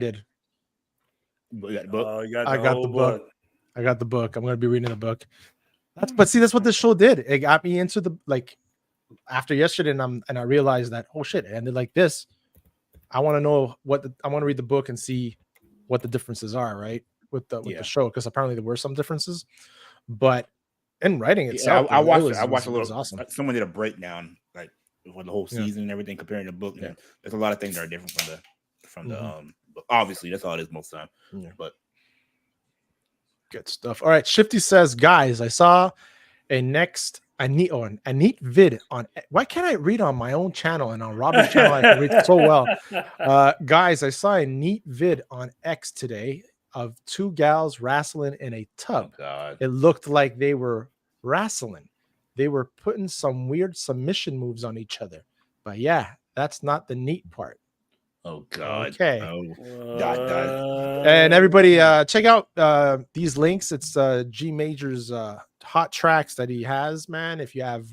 Did You got the book? You got I the got whole the book. book. I got the book. I'm gonna be reading the book. That's what this show did. It got me into the after yesterday, and I realized that shit, it ended like this. I want to know I want to read the book and see what the differences are, right? With the show, because apparently there were some differences, but in writing itself, I watched it a little. was awesome. Someone did a breakdown for the whole season and everything, comparing the book. And there's a lot of things that are different from the book. Obviously, that's all it is most of the time. But good stuff. All right, Shifty says, guys, I saw a neat vid on. Why can't I read on my own channel, and on Robert's channel I can read so well? Guys, I saw a neat vid on X today of two gals wrestling in a tub. It looked like they were wrestling. They were putting some weird submission moves on each other. But yeah, that's not the neat part. Oh God. Okay. Oh. And everybody check out these links. It's G Major's hot tracks that he has, man. If you have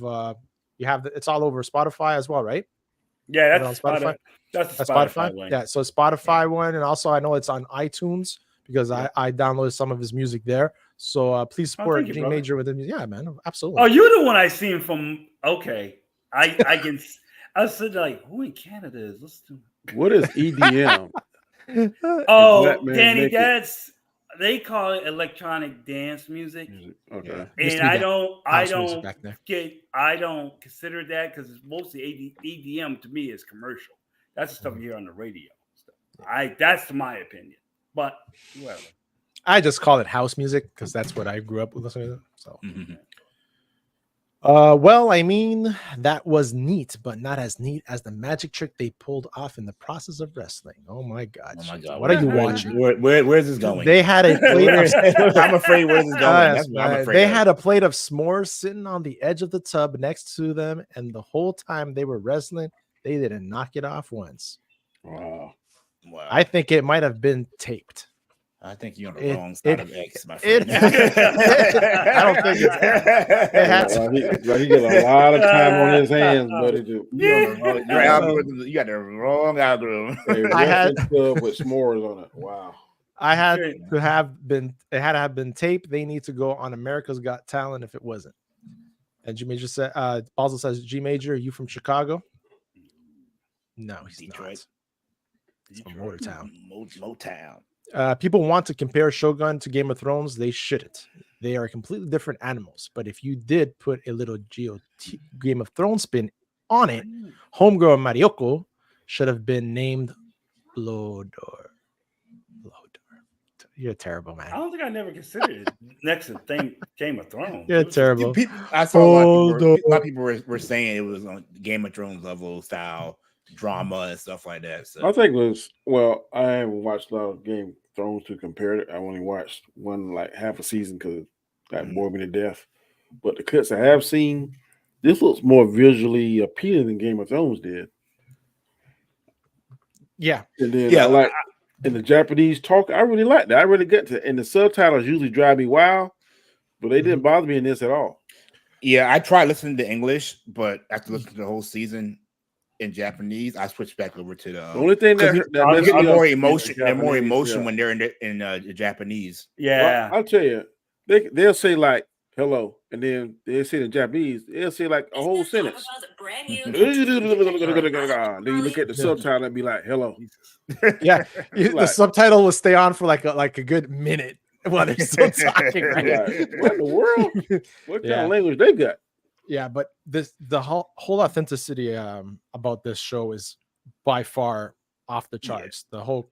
it's all over Spotify as well, right? Yeah, that's Spotify. That's the Spotify one. Yeah, so Spotify one, and also I know it's on iTunes because I downloaded some of his music there. So please support G Major with him. Yeah, man, absolutely. Oh, you're the one I seen from. Okay, I can. I was like, who in Canada is listening? What is EDM? Oh, Danny, they call it electronic dance music. Okay, and I don't consider that because it's mostly EDM to me is commercial. That's the stuff you hear on the radio. That's my opinion, but whatever. I just call it house music because that's what I grew up with listening to. So. Well, I mean, that was neat, but not as neat as the magic trick they pulled off in the process of wrestling. Oh my God. What are you watching? Where's this going? They had a plate of I'm afraid where's this going? They had a plate of s'mores sitting on the edge of the tub next to them, and the whole time they were wrestling, they didn't knock it off once. Wow. I think it might have been taped. I think you're on the wrong side of X, my friend. I don't think it's. He get a lot of time on his hands, buddy. You got the wrong algorithm. I had with s'mores on it. Wow. I had to have been. It had to have been taped. They need to go on America's Got Talent if it wasn't. And G Major said. Also says G Major. Are you from Chicago? No, he's Detroit. He's from Motown. Motown. People want to compare Shogun to Game of Thrones. They shouldn't. They are completely different animals. But if you did put a little Game of Thrones spin on it, homegirl Marioko should have been named Lodor. You're terrible, man. I don't think I never considered it next to Game of Thrones. You're terrible. I saw a lot of people were saying it was on Game of Thrones level style drama and stuff like that. So I think it was I haven't watched a lot of Game of Thrones to compare it. I only watched one half a season because it got bored me to death. But the cuts I have seen, this looks more visually appealing than Game of Thrones did. Yeah. And then in the Japanese talk, I really like that. I really get to it. And the subtitles usually drive me wild, but they didn't bother me in this at all. Yeah, I tried listening to English, but after listening to the whole season in Japanese, I switched back over to the only thing that get more emotion. They're more emotion when they're in the Japanese. Yeah, I'll tell you, they'll say hello, and then they'll say in Japanese, they'll say a whole sentence. Then you look at the subtitle and be like, hello. Yeah, the subtitle will stay on for like a good minute while they're still talking. Right? What in the world? What kind of language they got? Yeah, but the whole authenticity about this show is by far off the charts. The whole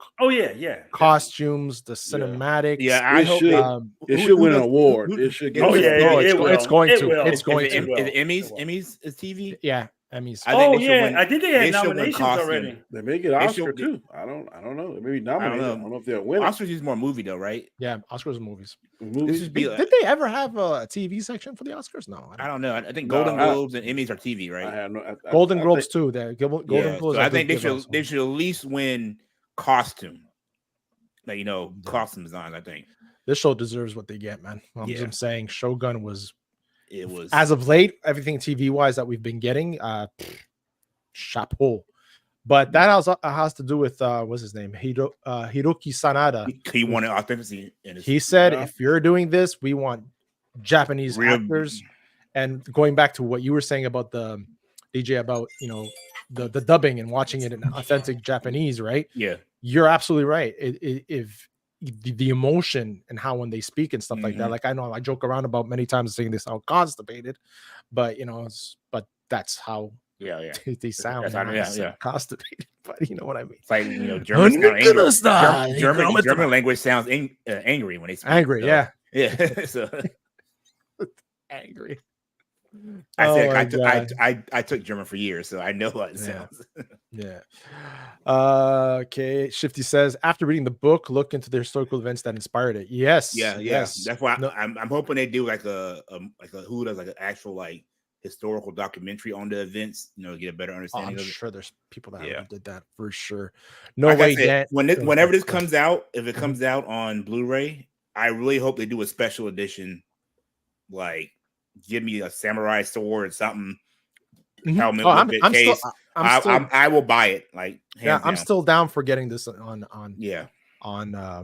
costumes, the cinematics. Yeah, I hope it should win an award. It should get it's going to. Is Emmys is TV? Yeah, Emmys. I think they had nominations already. They may get Oscar too. I don't know. They may be nominated. I don't know if they'll win. Oscars is more movie though, right? Yeah, Oscars and movies. Did they ever have a TV section for the Oscars? No, I don't know. I think Golden Globes and Emmys are TV, right? I have no. Golden Globes too. Golden Globes. So I think they should at least win costume. Costume designs. I think this show deserves what they get, man. I'm saying Shogun was. It was as of late, everything TV wise that we've been getting, chapeau. But that has to do with what's his name, Hiroki Sanada. He wanted authenticity in his. He said, if you're doing this, we want Japanese Real- actors. And going back to what you were saying about the DJ about the dubbing and watching it in authentic Japanese, right? Yeah, You're absolutely right. If the emotion and how when they speak and stuff like that, like I know I joke around about many times saying this how constipated, but but that's how they sound. Constipated, but you know what I mean. It's like German language sounds angry when they speak. Angry, so, yeah. So angry. I took German for years, so I know what it sounds. Yeah. Okay. Shifty says, after reading the book, look into the historical events that inspired it. Yes. Yes. That's why I'm hoping they do like a who does like an actual like historical documentary on the events, get a better understanding. I'm of it. Sure there's people that did that for sure. No like way. Said, whenever this comes out, if it comes out on Blu-ray, I really hope they do a special edition, like give me a samurai sword or something. Helmet with the case. I will buy it. Like I'm still down for getting this on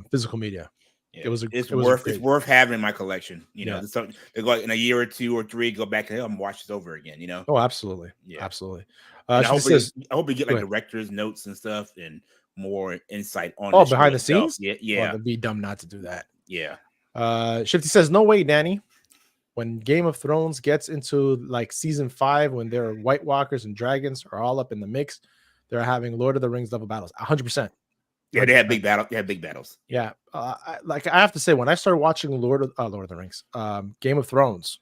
physical media. Yeah. It's worth having in my collection. It's something they go like in a year or 2 or 3, go back and watch this over again. Oh, absolutely. Yeah, absolutely. I hope we get like director's notes and stuff and more insight on behind the scenes. Yeah. It'd be dumb not to do that. Yeah. Shifty says, no way, Danny. When Game of Thrones gets into like season 5, when their White Walkers and dragons are all up in the mix, they're having Lord of the Rings level battles. 100%. Yeah, they had big battles. They had big battles. Yeah, I have to say, when I started watching Lord of the Rings, Game of Thrones,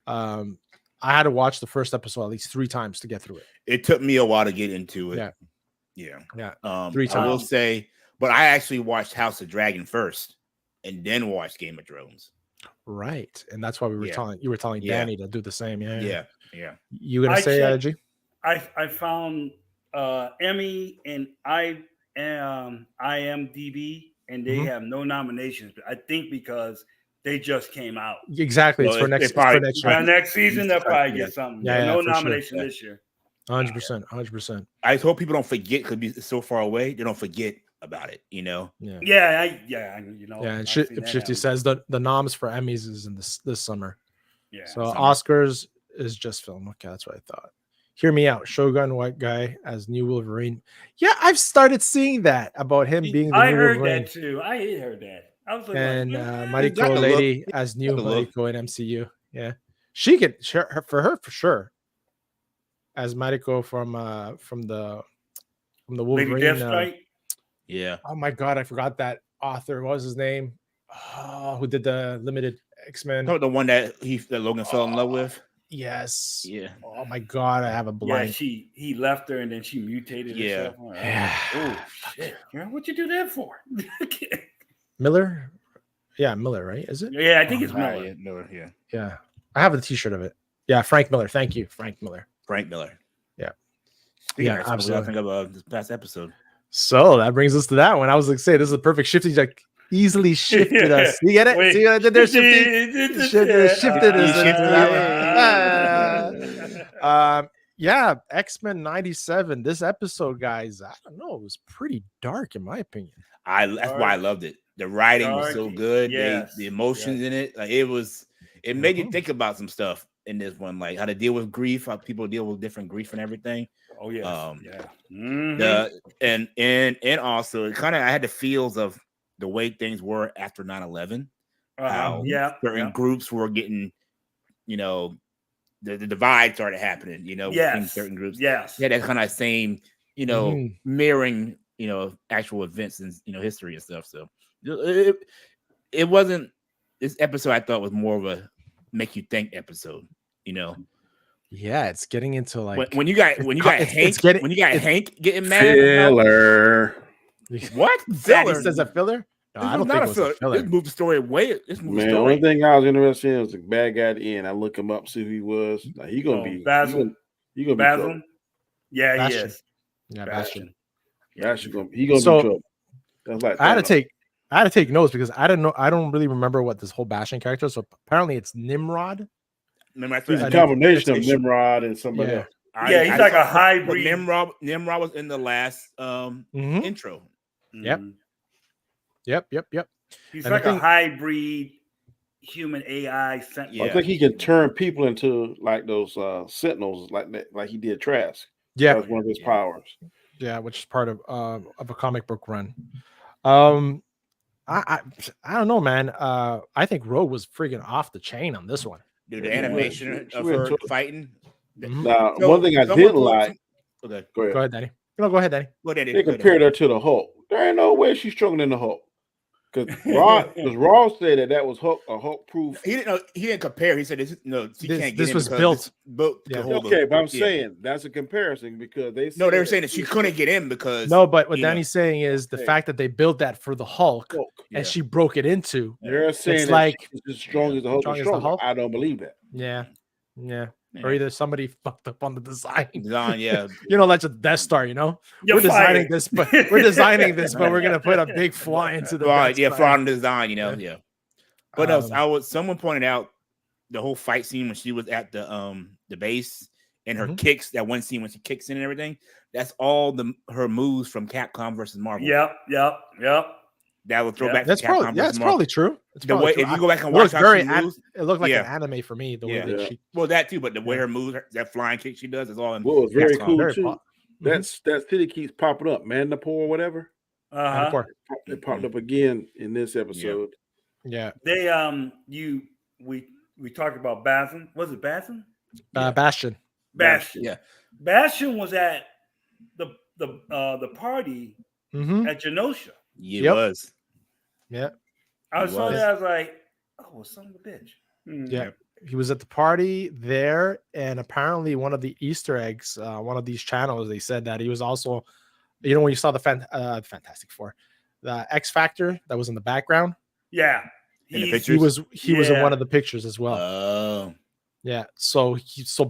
I had to watch the first episode at least 3 times to get through it. It took me a while to get into it. Yeah. 3 times. I will say, but I actually watched House of Dragon first, and then watched Game of Thrones. Right, and that's why we were telling Danny to do the same. Yeah. You gonna say, G? I found Emmy and IMDb, and they have no nominations. But I think because they just came out. Exactly, it's for next season. They'll probably get something. No nomination this year. 100%. I hope people don't forget because it's so far away. They don't forget about it. And Shifty says the noms for Emmys is in this summer. So summer. Oscars is just film. Okay, that's what I thought. Hear me out. Shogun white guy as new Wolverine. Yeah, I've started seeing that about him being the new Wolverine. I heard that too. I heard that. I was like, and Mariko lady as new Mariko in MCU. Yeah, she could for sure as Mariko from the Wolverine. Yeah. Oh my God, I forgot that author. What was his name? Who did the limited X-Men? The one that Logan fell in love with. Yes. Yeah. Oh my God, I have a blank. Yeah, he left her and then she mutated herself. Oh shit! What'd you do that for? Miller. Yeah, Miller, right? Is it? Yeah, I think it's Miller. Yeah, Miller. Yeah. I have a T-shirt of it. Yeah, Frank Miller. Thank you, Frank Miller. Yeah. Absolutely. I think of this past episode. So that brings us to that one. I was like, say this is a perfect shifting. Like easily shifted us. You get it? Wait. See what I did there? Shifted us. Yeah, X-Men 97. This episode, guys, I don't know. It was pretty dark, in my opinion. That's why I loved it. The writing was so good. Yes. The emotions in it, like it made you think about some stuff in this one, like how to deal with grief, how people deal with different grief and everything. Oh yeah, and also it kind of I had the feels of the way things were after 9/11. How certain groups were getting, the divide started happening. Between certain groups. Yes, yeah, that kind of same, mirroring, actual events and history and stuff. So it wasn't this episode. I thought was more of a make you think episode. Yeah, it's getting into like when you got Hank getting mad. Filler. What? Filler? He says a filler? No, I don't think it was a filler. This moved the story away. The only thing I was interested in was the bad guy at the end. I look him up, see who he was. Like, he gonna be Basil. He gonna be Basil. trouble. Yeah, Bastion. he is. Yeah, Bastion. Bastion gonna be trouble. That's like I had to take notes because I don't really remember what this whole Bastion character is. So apparently it's Nimrod. It's a combination of Nimrod and somebody else. He's like a hybrid. Nimrod was in the last intro. Yep. He's like a hybrid human AI. I think he can turn people into like those sentinels, like that, like he did Trask. Yeah, that's one of his powers. Yeah, which is part of a comic book run. I don't know, man. I think Rogue was freaking off the chain on this one. Dude, the animation of her fighting. Now, one thing I didn't like. Okay, go ahead, Danny. No, go ahead, Danny. They compared her to the Hulk. There ain't no way she's stronger than the Hulk. Because Raw said that was a Hulk proof. He didn't compare. He said she can't get this was built. Okay, but I'm saying that's a comparison because they were saying that she couldn't get in because but what Danny's saying is the fact that they built that for the Hulk and she broke it into. They're saying like she's as strong as the Hulk. I don't believe that. Yeah. Or either somebody fucked up on the design. Yeah. Like a Death Star, we're designing this, but we're gonna put a big flaw into the flaw in the design, yeah. But someone pointed out the whole fight scene when she was at the base and her kicks, that one scene when she kicks in and everything, that's all her moves from Capcom versus Marvel. Yep. That would throw back. That's probably true. If you go back and watch how she moves, it looked like an anime for me. The way that she, that too, but the way her moves, that flying kick she does, is all in. Well, it's very cool too. That city keeps popping up, Mandapore or whatever. It popped up again in this episode. Yeah. They we talked about Bastion. Was it Bastion? Bastion. Yeah. Bastion was at the party at Genosha. He was. Yeah. I saw that. I was like, oh, son of a bitch. Yeah. He was at the party there, and apparently one of the Easter eggs, one of these channels, they said that he was also, when you saw the Fantastic Four, the X Factor that was in the background. Yeah. He was in one of the pictures as well. Oh. Yeah. So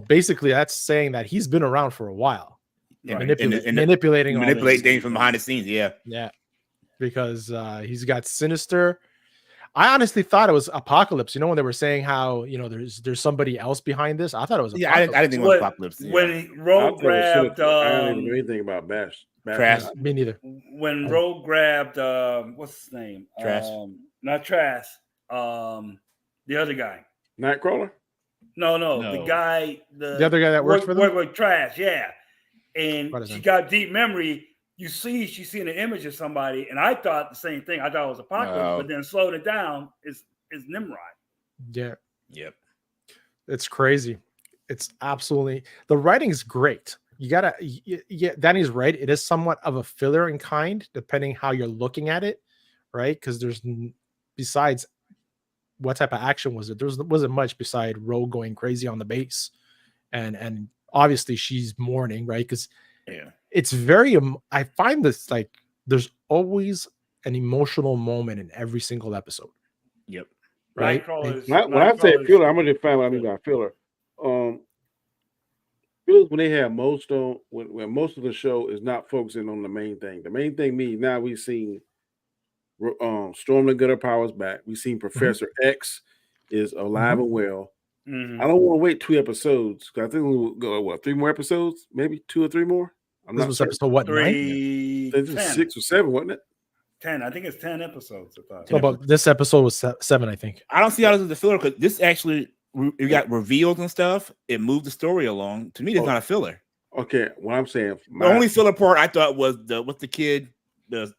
basically that's saying that he's been around for a while. Yeah, manipulating things from behind the scenes. Yeah. Because he's got Sinister. I honestly thought it was Apocalypse. When they were saying how there's somebody else behind this. I thought it was Apocalypse. I didn't think it was Apocalypse. When Rogue grabbed, I don't even know anything about Bash. Trash. Me neither. When Rogue grabbed, what's his name? Trash. Not Trash. The other guy. Nightcrawler. No. The guy. The other guy that works for them. Work with Trash. Yeah. And she got deep memory. She's seeing an image of somebody, and I thought the same thing. I thought it was Apocalypse, but then slowed it down is Nimrod. Yeah. Yep. It's crazy. It's absolutely, the writing's great. You gotta, Danny's right. It is somewhat of a filler in kind, depending how you're looking at it, right? Because besides what type of action was it? There wasn't much beside Rogue going crazy on the base, and obviously she's mourning, right? Because it's very. I find this like there's always an emotional moment in every single episode. Yep. Right. When I say filler, I'm gonna define what I mean by filler. Fillers when they have most on when most of the show is not focusing on the main thing. The main thing means now we've seen Storm to get her powers back. We've seen Professor X is alive and well. I don't want to wait 2 episodes because I think we'll go 3 more episodes, maybe 2 or 3 more. This was episode what? 3, 6 or 7, wasn't it? 10. I think it's 10 episodes. No, but this episode was 7, I think. I don't see how this is a filler because this actually you got reveals and stuff. It moved the story along. To me, it's not a filler. Okay, what I'm saying, the only filler part I thought was what's the kid, the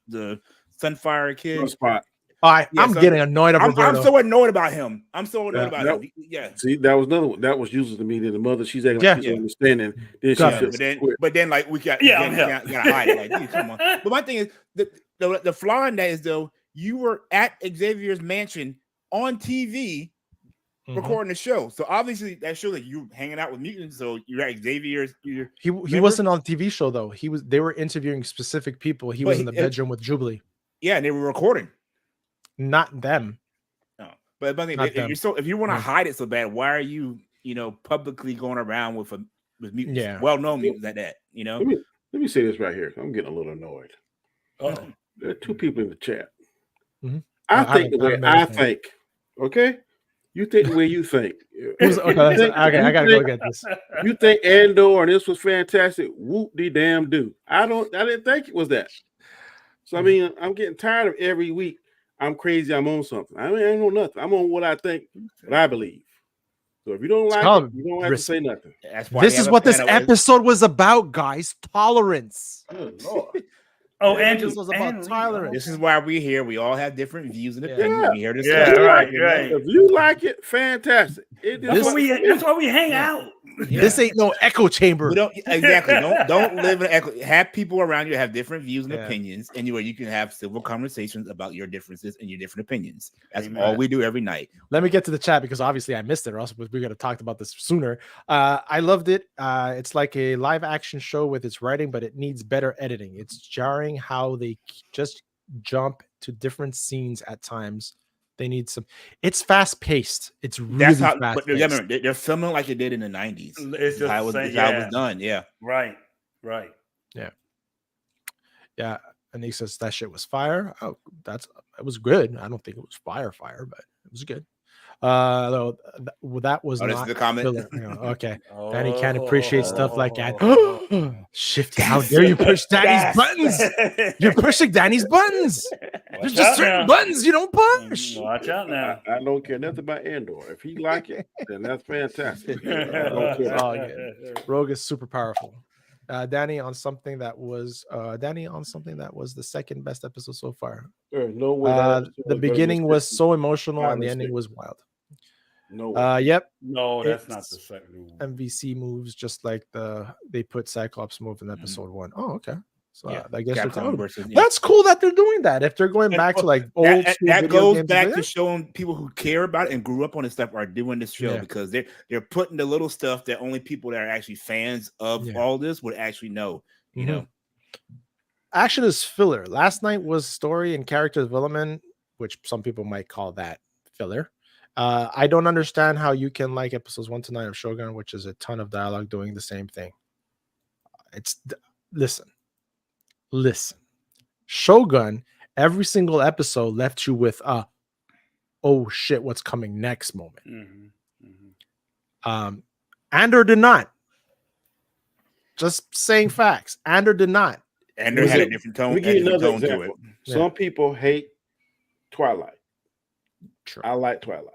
Sunfire kid. Spot. I'm getting annoyed about I'm so annoyed about him. I'm so annoyed about him. Yeah. See, that was another one. That was useless to me. Then the mother, she's acting like she's understanding. Then but then like we got gotta hide it. Like, dude, come on. But my thing is the flaw in that is though you were at Xavier's mansion on TV recording the show. So obviously that shows that you hanging out with mutants. So you're at Xavier's. He wasn't on a TV show though. They were interviewing specific people. He was in the bedroom with Jubilee. Yeah, and they were recording. Not them. No, but if you want to hide it so bad, why are you publicly going around with mutants? Yeah, well-known mutants like that. Let me say this right here. I'm getting a little annoyed. There are 2 people in the chat. I think the way I think. Okay, You think the way you think. Okay, I gotta go get this. You think Andor and this was fantastic? Whoop de damn do. I didn't think it was that. So I mean, I'm getting tired of every week. I'm crazy. I'm on something. I ain't on nothing. I'm on what I think, what I believe. So if you don't like it, you don't have to say nothing. This is what this episode was about, guys. Tolerance. Good Lord. Oh, Andrew was about tolerance. This is why we're here. We all have different views and opinions. Yeah. We here to right. If you like it, fantastic. That's why we hang out. Yeah. This ain't no echo chamber. Don't live in an echo. Have people around you have different views and opinions, and where you can have civil conversations about your differences and your different opinions. That's all we do every night. Let me get to the chat because obviously I missed it, or else we could have talked about this sooner. I loved it. It's like a live action show with its writing, but it needs better editing. It's jarring how they just jump to different scenes at times. They need some. It's fast paced. It's really fast. But they're filming like they did in the 90s. It's just how it was done. Yeah. Right. Yeah. And he says that shit was fire. Oh, it was good. I don't think it was fire, but it was good. Though that was not the comment. Okay. Danny can't appreciate stuff like that. Shifty, how dare you push Danny's buttons? You're pushing Danny's buttons. There's just certain buttons you don't push. Watch out now. I don't care nothing about Andor. If he like it, then that's fantastic. Rogue is super powerful. Danny on something that was the second best episode so far. No way. The beginning was so emotional and the ending was wild. No. Yep. No, that's not the second one. MVC moves just like they put Cyclops move in episode 1. Oh, okay. So I guess that's cool that they're doing that. If they're going back to like old that goes back to showing people who care about it and grew up on this stuff are doing this show because they're putting the little stuff that only people that are actually fans of all this would actually know. You know, action is filler. Last night was story and character development, which some people might call that filler. I don't understand how you can like episodes 1 to 9 of Shogun, which is a ton of dialogue doing the same thing. Listen, Shogun, every single episode left you with oh shit, what's coming next moment. Andor did not. Just saying facts. Andor did not. Andor had a different tone. To it. Some people hate Twilight. True. I like Twilight.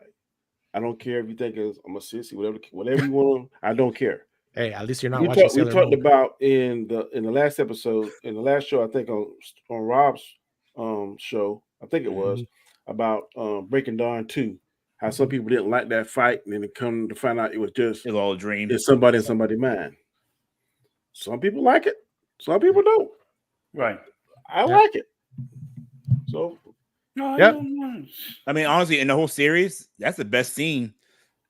I don't care if you think I'm a sissy, whatever you want. I don't care. Hey, at least you're not watching. We talked about in the last episode, in the last show, I think on Rob's show, I think it was about Breaking Dawn 2. How some people didn't like that fight, and then it come to find out it was all a dream. It's somebody in somebody's mind. Some people like it, some people don't. Right. I like it. So I mean, honestly, in the whole series, that's the best scene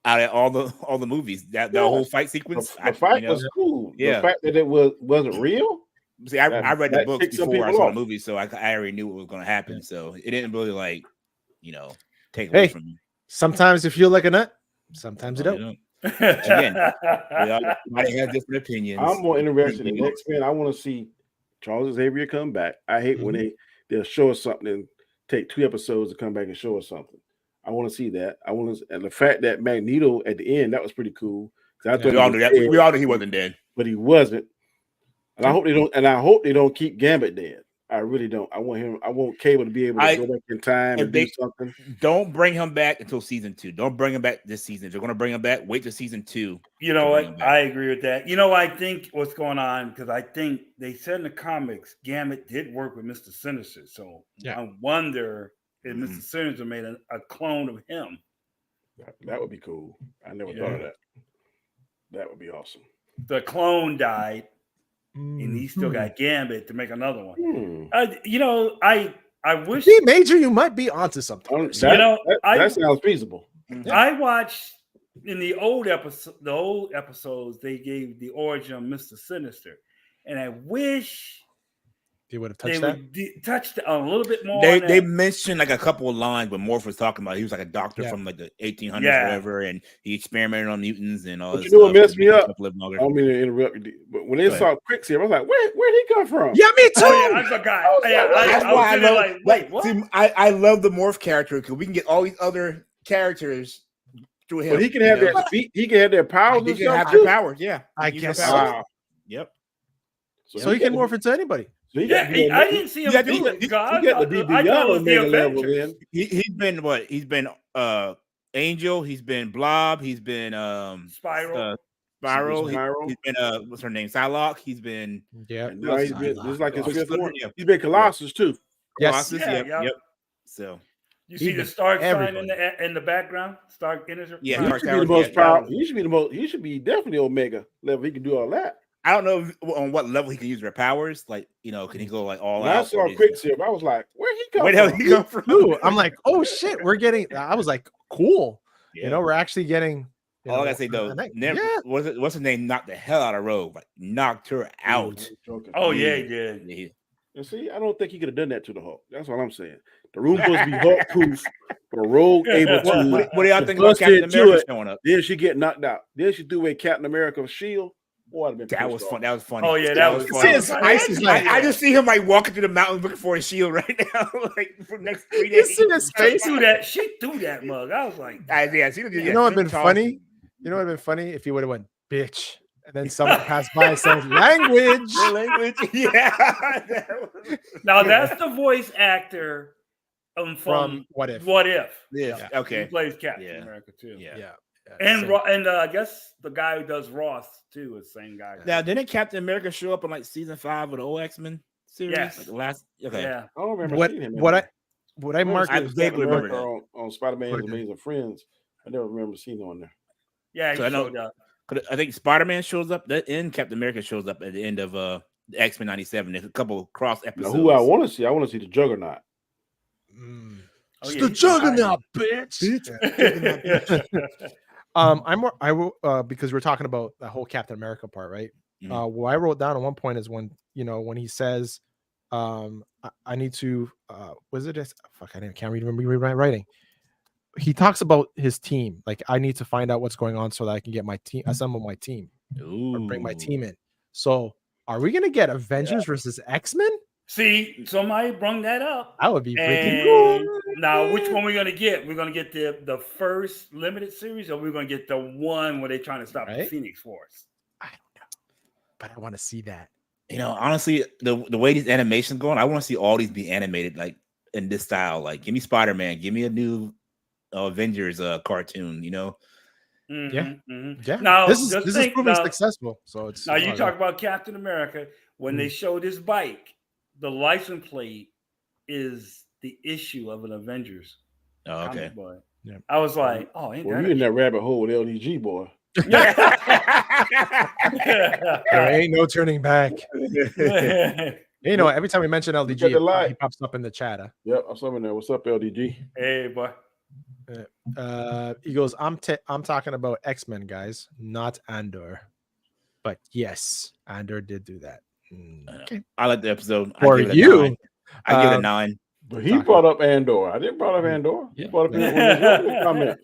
out of all the movies. That the whole fight sequence. The fight was cool. The fact that it wasn't real. See, I read the books before I saw the movie, so I already knew what was going to happen. So it didn't really take away from me. Sometimes you feel like a nut. Sometimes you don't. Again, everybody has different opinions. I'm more interested in X-Men. I want to see Charles Xavier come back. I hate when they'll show us something and take 2 episodes to come back and show us something. I want to see that. And the fact that Magneto at the end, that was pretty cool. I thought we all knew he wasn't dead, but he wasn't. And I hope they don't. And I hope they don't keep Gambit dead. I really don't. I want Cable to be able to go back in time and do something. Don't bring him back until season 2. Don't bring him back this season. If you're going to bring him back, wait till season 2. You know what? I agree with that. You know, I think what's going on, because I think they said in the comics, Gambit did work with Mr. Sinister. So I wonder if Mr. Sinister made a clone of him. That would be cool. I never thought of that. That would be awesome. The clone died. And he still got Gambit to make another one. I wish he Major, you might be onto something. That sounds feasible. I watched in the old episodes, they gave the origin of Mr. Sinister, and I wish they would have touched a little bit more. They mentioned like a couple of lines, but Morph was talking about he was like a doctor from like the 1800s, or whatever, and he experimented on mutants and all. But you know what messed me up? I don't mean to interrupt you, but when they saw Quicksilver, I was like, "Where'd he come from?" Yeah, me too. I forgot. I love the Morph character because we can get all these other characters through him. But he can have that. He can have their powers. He can have their powers. Yeah, I guess. Wow. Yep. So he can morph into anybody. So I didn't see him do it. He got to be beyond Omega level. Then he's been what? He's been Angel. He's been Blob. He's been Spiral. He's been what's her name? Psylocke. He's been he's been just like his fifth one. He's been Colossus too. Yes. Colossus, yep. So you see the Stark sign in the background. Stark Energy. Yeah, he should be the most powerful. He should be the most. He should be definitely Omega level. He can do all that. I don't know on what level he can use their powers. Like, can he go like all out? I saw Quicksilver. I was like, where he come from? Where the hell he come from? Ooh, I'm like, oh shit, we're getting. I was like, cool. Yeah. We're actually getting. All I gotta say though, what's her name? Knocked the hell out of Rogue. Like, knocked her out. Oh yeah, he did. Yeah. And see, I don't think he could have done that to the Hulk. That's what I'm saying. The room supposed to be Hulk proof, but Rogue able to. What do y'all think about Captain America showing up? Then she get knocked out. Then she threw away Captain America's shield. Boy, that was fun. That was funny. Oh yeah, that was funny. I just see him like walking through the mountains looking for a shield right now, like for the next 3 days. You see his face? She threw that mug. I was like, you know what'd been funny? You know what'd been funny if he would have went bitch, and then someone passed by and said language. Yeah. Now that's the voice actor from What If? What If? Yeah. Okay. He plays Captain America too. Yeah. And I guess the guy who does Ross too is the same guy. Now, didn't Captain America show up in like season 5 of the old X-Men series? Yes. Like the last. Okay. Yeah. I don't remember what seeing him. What I marked. I vaguely remember that. on Spider-Man's Amazing Friends. I never remember seeing him on there. Yeah, he showed up. I think Spider-Man shows up at the end. Captain America shows up at the end of the X-Men 97. There's a couple of cross episodes. Now, who I want to see the Juggernaut. It's the Juggernaut, bitch. I will because we're talking about the whole Captain America part, right? Mm-hmm. What I wrote down at one point is when he says, I need to was it fuck, I can't read my writing. He talks about his team, like I need to find out what's going on so that I can get my team, assemble my team, or bring my team in. So are we gonna get Avengers versus X-Men? See, somebody brung that up. That would be freaking cool. Now, which one we're gonna get? We're gonna get the first limited series, or we're gonna get the one where they're trying to stop the Phoenix Force? I don't know, but I want to see that. Honestly, the way these animations going, I want to see all these be animated like in this style. Like, give me Spider-Man, give me a new Avengers cartoon. Yeah. Now this is proving successful. So it's now you talk about Captain America when they showed his bike, the license plate is the issue of an Avengers. Oh, okay. Boy. Yeah. I was like, oh, you in that rabbit hole with LDG, boy. There ain't no turning back. Every time we mention LDG, he pops up in the chat. Yep, I'm something there. What's up, LDG? Hey, boy. He goes, I'm talking about X-Men, guys, not Andor. But yes, Andor did do that. Okay. I like the episode. For you, I give it a 9. But he brought up Andor. I didn't brought up Andor. He brought up in the comments.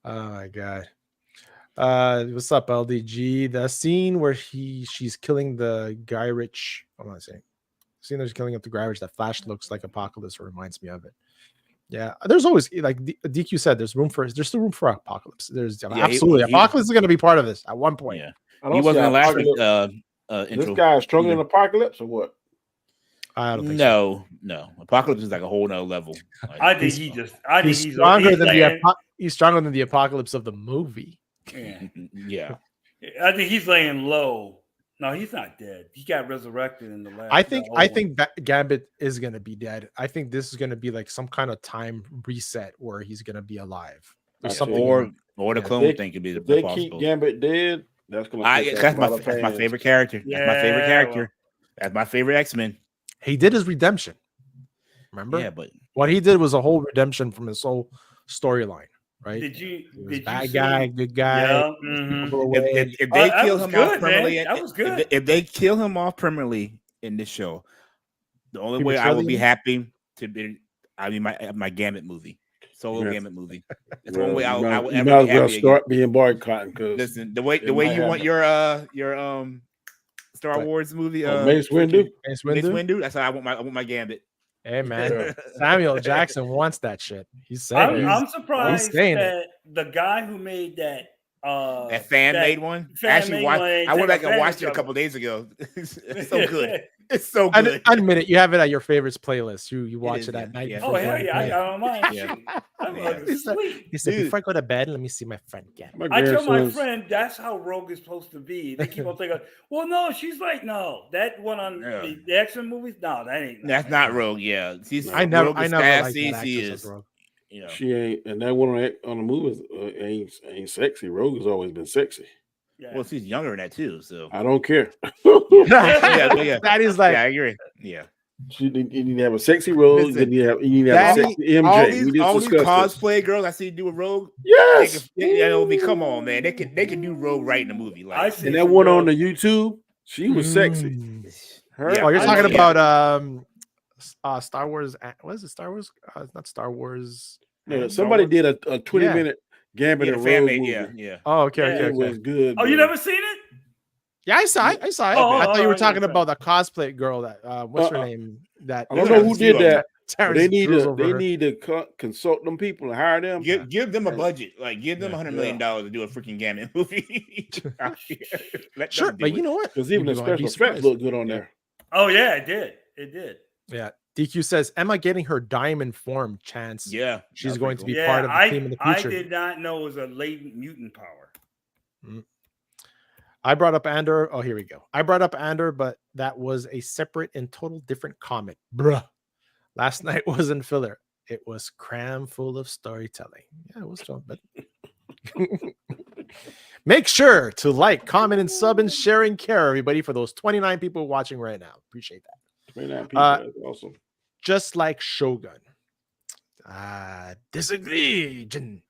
Oh my god. What's up, LDG? The scene where she's killing the Guy Rich. I'm not saying. The scene there's killing up the Guy Rich. That Flash looks like Apocalypse. Reminds me of it. Yeah, there's always, like DQ said, there's still room for Apocalypse. There's absolutely Apocalypse is going to be part of this at one point. Yeah, he wasn't in the last intro. This guy is stronger than Apocalypse or what? I don't think so. No. Apocalypse is like a whole nother level. Like, I think he's stronger than he's stronger than the Apocalypse of the movie. Yeah. I think he's laying low. No, he's not dead. He got resurrected in the last. I think that Gambit is gonna be dead. I think this is gonna be like some kind of time reset where he's gonna be alive. Or the clone thing could be the they possible. Keep Gambit dead. That's gonna. That's my favorite character. Yeah, that's my favorite character. That's my favorite X-Men. He did his redemption. Remember? Yeah, but what he did was a whole redemption from his whole storyline. Right? Did bad guy, good guy? Yeah. If they kill him off permanently, that was good. If they kill him off permanently in this show, the only way I will be happy to be, my Gambit movie, solo Gambit movie. That's the only way I will ever be happy. Start being boycotting because listen, the way you want your Star Wars movie, Mace Windu. Mace Windu. That's how I want my Gambit. Hey man, Samuel Jackson wants that shit. He's saying I'm surprised saying that the guy who made that made one. Actually, I went back and watched it a couple days ago. It's so good. It's so good. Admit it. You have it at your favorites playlist. You watch it at night. Oh hell yeah, I got it on mine. He said, before I go to bed, let me see my friend again. I tell my friend that's how Rogue is supposed to be. They keep on thinking, well, no, she's like, no, that one on the X-Men movies, no, that ain't. That's not Rogue. Yeah, I never liked that actress as Rogue. You know. She ain't, and that one on the movies ain't sexy. Rogue has always been sexy. Yeah. Well, she's younger than that too, so I don't care. That is like, I agree. Yeah, you need to have a sexy Rogue. You need to have a sexy MJ. All these cosplay girls I see do a Rogue. Yes, come on, man. They can do Rogue right in the movie. Like, and that one on the YouTube, she was sexy. You're talking about Star Wars. What is it? Star Wars? Not Star Wars. No, somebody did a 20-minute Gambit and Rogue movie. Yeah. Oh, okay. It was good. Oh, you never seen it? Yeah, I saw it. I thought you were talking about the cosplay girl. That what's her name? That I don't know who did that. They need to consult them people and hire them. Give them a budget. Like give them $100 million to do a freaking Gambit movie. Sure, but you know what? Because even the special effects look good on there. Oh yeah, it did. It did. Yeah. DQ says Emma getting her diamond form chance. Yeah, she's going to be part of the team in the future. I did not know it was a latent mutant power. I brought up Andor. Oh, here we go. I brought up Andor, but that was a separate and total different comic. Bruh. Last night wasn't filler. It was cram full of storytelling. Yeah, it was fun, but make sure to like, comment, and sub and share and care, everybody, for those 29 people watching right now. Appreciate that. 29 people. That's awesome. Just like Shogun. Disagree, Jin.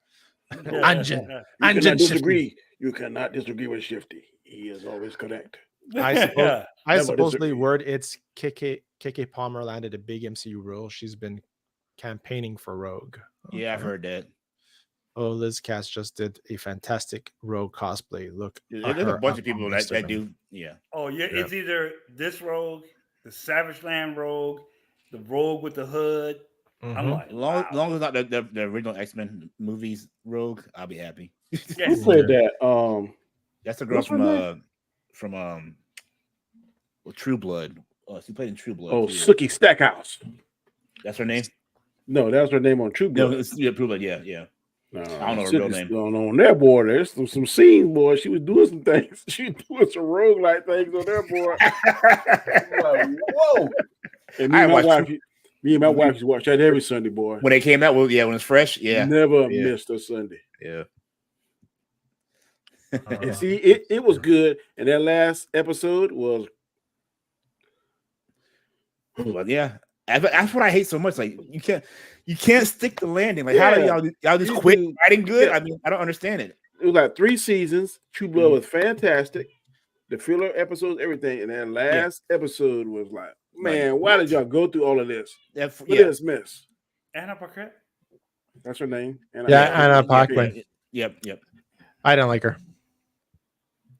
Anjin. Anjin disagree. You cannot disagree with Shifty. He is always correct. I supposedly word it's KK Palmer landed a big MCU role. She's been campaigning for Rogue. Okay. Yeah, I've heard that. Oh, Liz Cass just did a fantastic Rogue cosplay. Look, there's a bunch of people that do. Yeah. Oh, yeah. It's either this Rogue, the Savage Land Rogue, the Rogue with the hood. I'm like, long as not the original X-Men movies Rogue, I'll be happy. Yes. Who played that? That's the girl from True Blood. She played in True Blood. Oh, Sookie Stackhouse. That's her name? No, that's her name on True Blood. No, True Blood. Yeah. No, I don't know her real name. On that boy, there's some scenes, boy. She was doing some things. She was doing some rogue-like things on that boy. Like, whoa! And me and my wife used to watch that every Sunday, boy. When they came out, when it's fresh, never missed a Sunday. Yeah. And see, it was good, and that last episode was. Well, yeah, that's what I hate so much. Like you can't stick the landing. Like how do y'all just quit writing good? I mean, I don't understand it. It was like 3 seasons. True Blood was fantastic. The filler episodes, everything, and then last episode was like, man, why did y'all go through all of this? Look at this mess. Anna Paquin. That's her name. Anna Paquin. Yep. I didn't like her.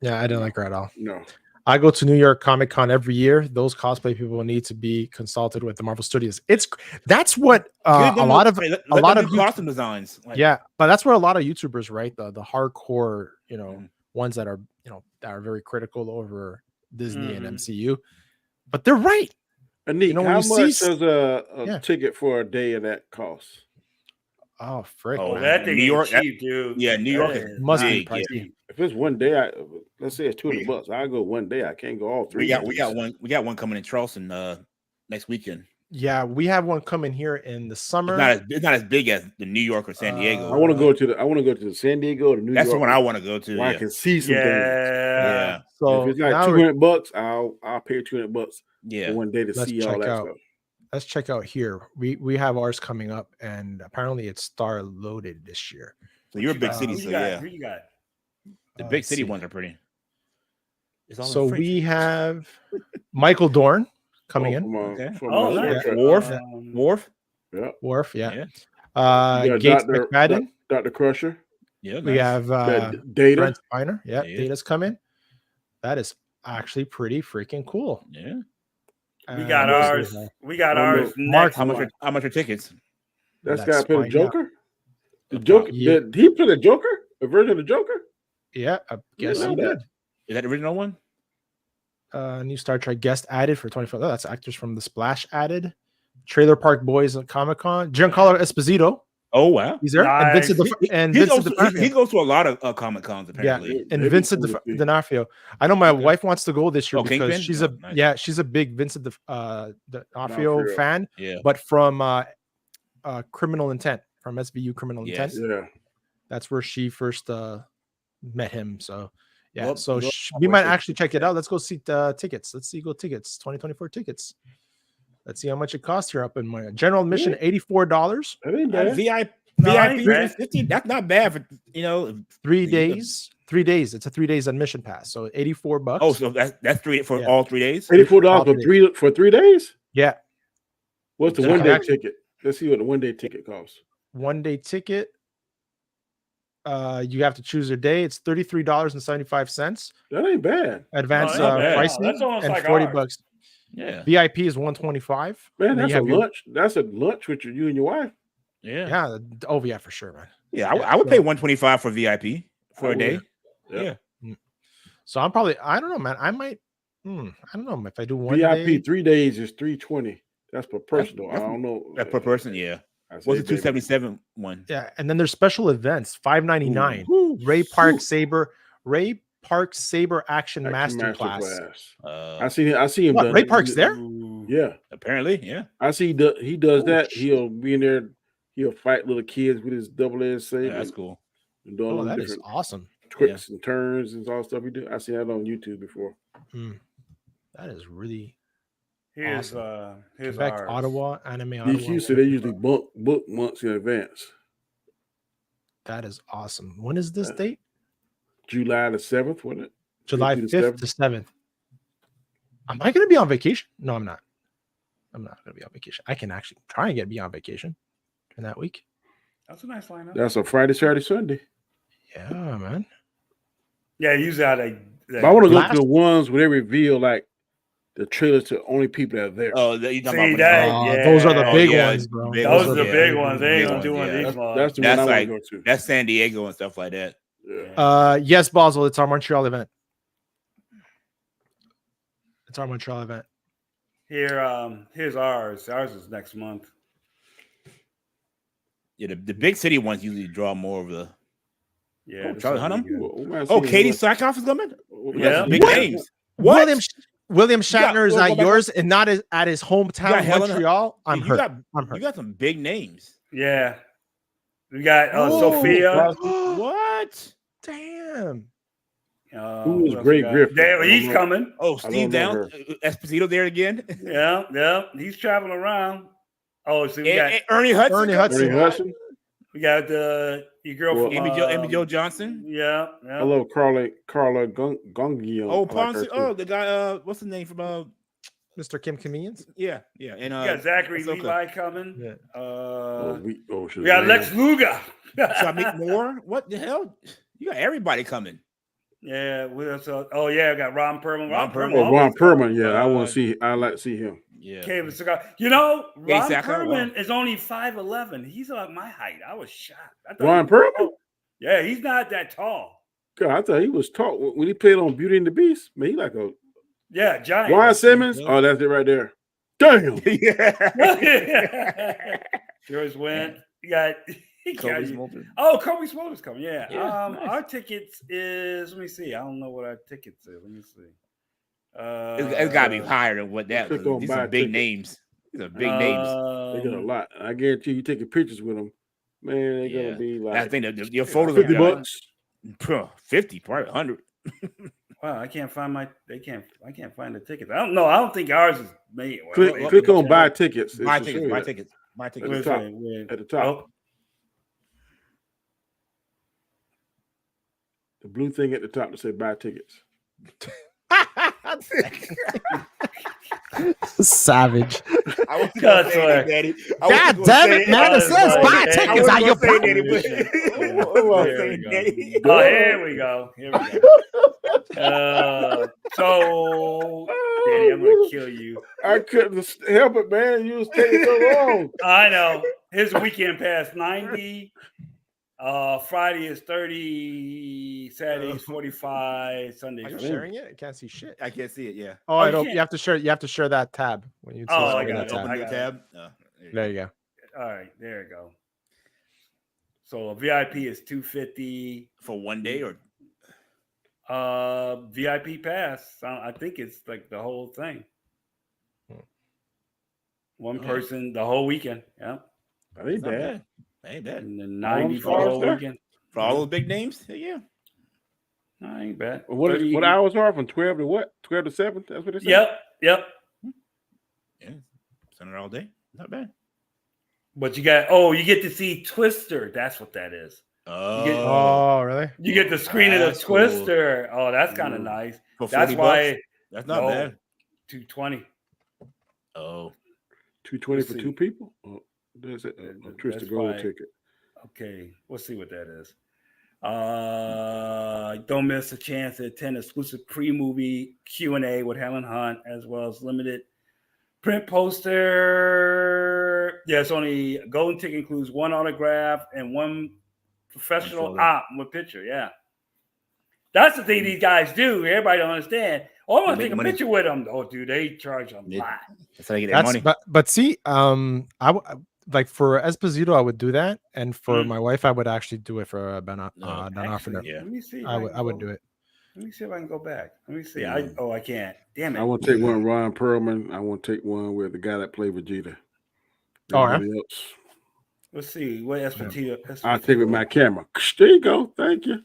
Yeah, I didn't like her at all. No. I go to New York Comic Con every year. Those cosplay people need to be consulted with the Marvel Studios. That's what a lot of costume designs. But that's where a lot of YouTubers, right? The hardcore, ones that are that are very critical over Disney and MCU. But they're right. Anik, how much does a ticket for a day of that cost? Oh, frick! Oh, that thing New York, cheap, dude. Yeah, New York must be pricey. Yeah. If it's one day, let's say it's $200. I go one day. I can't go all 3. We got one coming in Charleston next weekend. Yeah, we have one coming here in the summer. It's not as big as the New York or San Diego. I want to go to the San Diego or the New York. That's the one I want to go to. Where I can see some things. Yeah. So if it's like $200, I'll pay $200. Yeah. For one day to see all that stuff. Let's check out here. We have ours coming up, and apparently it's star loaded this year. So you're a big city, Who you got? The big city ones are pretty. So we have Michael Dorn coming in. Worf. Yeah. Worf. Yeah. Gates McFadden. Dr. Crusher. Yeah. We have Data. Brent Spiner. Yeah. Data's coming. That is actually pretty freaking cool. Yeah. We got ours. We got ours. Mark, Next how much are tickets? That's got to play the Joker. Out. The Joker. Yeah. Did he play the Joker? A version of the Joker? Yeah, I guess he did. Is that the original one? New Star Trek guest added for 24. Oh, that's actors from The Splash added. Trailer Park Boys at Comic Con. Giancarlo Esposito. Oh wow, he's there. Nice. And Vincent he goes to a lot of Comic Cons apparently. Yeah, and Vincent D'Onofrio. I know my wife wants to go this year because she's she's a big Vincent D'Onofrio fan. Yeah, but from Criminal Intent, from SVU Criminal Intent. Yeah, that's where she first met him. So yeah, we might actually check it out. Let's go see tickets. Let's see tickets. 2024 tickets. Let's see how much it costs here up in my general admission. $84. That ain't bad. VIP 50. That's not bad for 3 days. 3 days. It's a 3 days admission pass. So $84. Oh, so that's three for all 3 days. $84 for 3 days. Yeah. What's the 1 day ticket? Let's see what the 1 day ticket costs. 1 day ticket. You have to choose your day. It's $33.75. That ain't bad. Advanced pricing. That's almost and like $40. Yeah. VIP is $125. Man, that's a lunch. That's a lunch with you and your wife. Yeah. Yeah. Oh yeah, for sure, man. Yeah, I would pay $125 for VIP for a day. Yeah. So I'm probably. I don't know, man. I might. I don't know if I do one VIP day. 3 days is $320. That's per person though. I don't know. That's per person. Yeah. What's the 277 one? Yeah, and then there's special events. $5.99. Ray Park Saber Action Masterclass. I see him. What, Ray Park's there? Yeah, apparently. Yeah, I see. He does that. He'll be in there. He'll fight little kids with his double-edged saber. Yeah, that's cool. That is awesome. Twists and turns and all stuff he do. I seen that on YouTube before. That is really. Here's Quebec, ours. Ottawa, Anime Ottawa. DQ, so they usually book months in advance. That is awesome. When is this date? July the 7th, wasn't it? July 5th to 7th. Am I going to be on vacation? No, I'm not. I'm not going to be on vacation. I can actually try and be on vacation in that week. That's a nice lineup. That's a Friday, Saturday, Sunday. Yeah, man. Yeah, usually But I want to go to the ones where they reveal like the trailers to only people that are there. Oh, those are the big ones, bro. Those are the big ones. They ain't gonna do one of these ones. That's the one I want to go to. That's San Diego and stuff like that. Yeah. Yes, Basel. It's our Montreal event. It's our Montreal event. Here's ours. Ours is next month. Yeah, the big city ones usually draw more of the. Yeah, Charlie Hunnam. Katie Sackhoff is coming. Yeah, big names. What? William Shatner is not yours and not at his hometown Montreal. I'm hurt. You got some big names. Yeah, we got Sophia. What? Damn. Who's Great Griff? He's coming. Oh, Steve Down, Esposito there again. Yeah, he's traveling around. Oh, so we got Ernie Hudson. We got your girl from Amy Jo Johnson. Yeah. I love Carla Gungio. Oh, Ponce. Oh, the guy. What's the name from Mr. Kim Convenience? Yeah. And we got Zachary Levi coming. Yeah. We got Lex Luger. Shamik Moore. What the hell? You got everybody coming. Yeah. We got Ron Perlman. Ron Perlman. Yeah, I want to see. I like to see him. Yeah. Ron Perlman is only 5'11". He's like my height. I was shocked. Ron Perlman? Yeah, he's not that tall. God, I thought he was tall when he played on Beauty and the Beast. Man, he like a giant. Ron Simmons. Oh, that's it right there. Damn. Yeah. Yours went. You got. Kobe Smulders coming. Yeah. Nice. Our tickets is. Let me see. I don't know what our tickets is. Let me see. It's got to be higher than what that. These are big names. These are big names. They got a lot. I guarantee you taking pictures with them, man. They're gonna be like. I think your photos $50. 50, probably 100. Wow, I can't find I can't find the tickets. I don't know. I don't think ours is made. Click on buy tickets. Buy tickets. At the top. Oh. The blue thing at the top that say buy tickets. Savage. God damn it, man. It says buy tickets. Are you here we go. So, Danny, I'm gonna kill you. I couldn't help it, man. You was taking so long. I know. His weekend pass 90. Friday is 30. Saturday is 45. Sunday. Are you sharing it? I can't see shit. I can't see it. Yeah. Oh, I don't. You have to share. You have to share that tab when you. I got it. Open the tab. There you go. All right, there you go. So a VIP is $250 for one day, or VIP pass. I think it's like the whole thing. One person the whole weekend. Yeah, that ain't bad. Ain't bad. And then 90 for the whole weekend for all those big names. Yeah, no, ain't bad. What hours are from 12 to what? 12 to 7. That's what it says. Yep. Yeah, center all day. Not bad. But you get to see Twister. That's what that is. Oh, really? You get the screen of the Twister. Cool. Oh, that's kind of nice. That's why. That's not bad. $220. Oh, $220 for two people. Oh, there's a Twister Gold ticket. Okay, we'll see what that is. Don't miss a chance to attend exclusive pre-movie Q&A with Helen Hunt, as well as limited print poster. Yes, only golden ticket includes one autograph and one professional op with picture. Yeah, that's the thing these guys do. Everybody don't understand. Oh, I want to take a picture with them. Oh, dude, they charge a lot. That's how they get their money. But see, like for Esposito, I would do that, and for my wife, I would actually do it for Ben Affleck. Yeah, let me see. I would do it. Let me see if I can go back. Let me see. I can't. Damn it. I want to take one Ron Perlman. I want to take one with the guy that played Vegeta. Let's see. What Esposito? I'll take it with my camera. There you go. Thank you.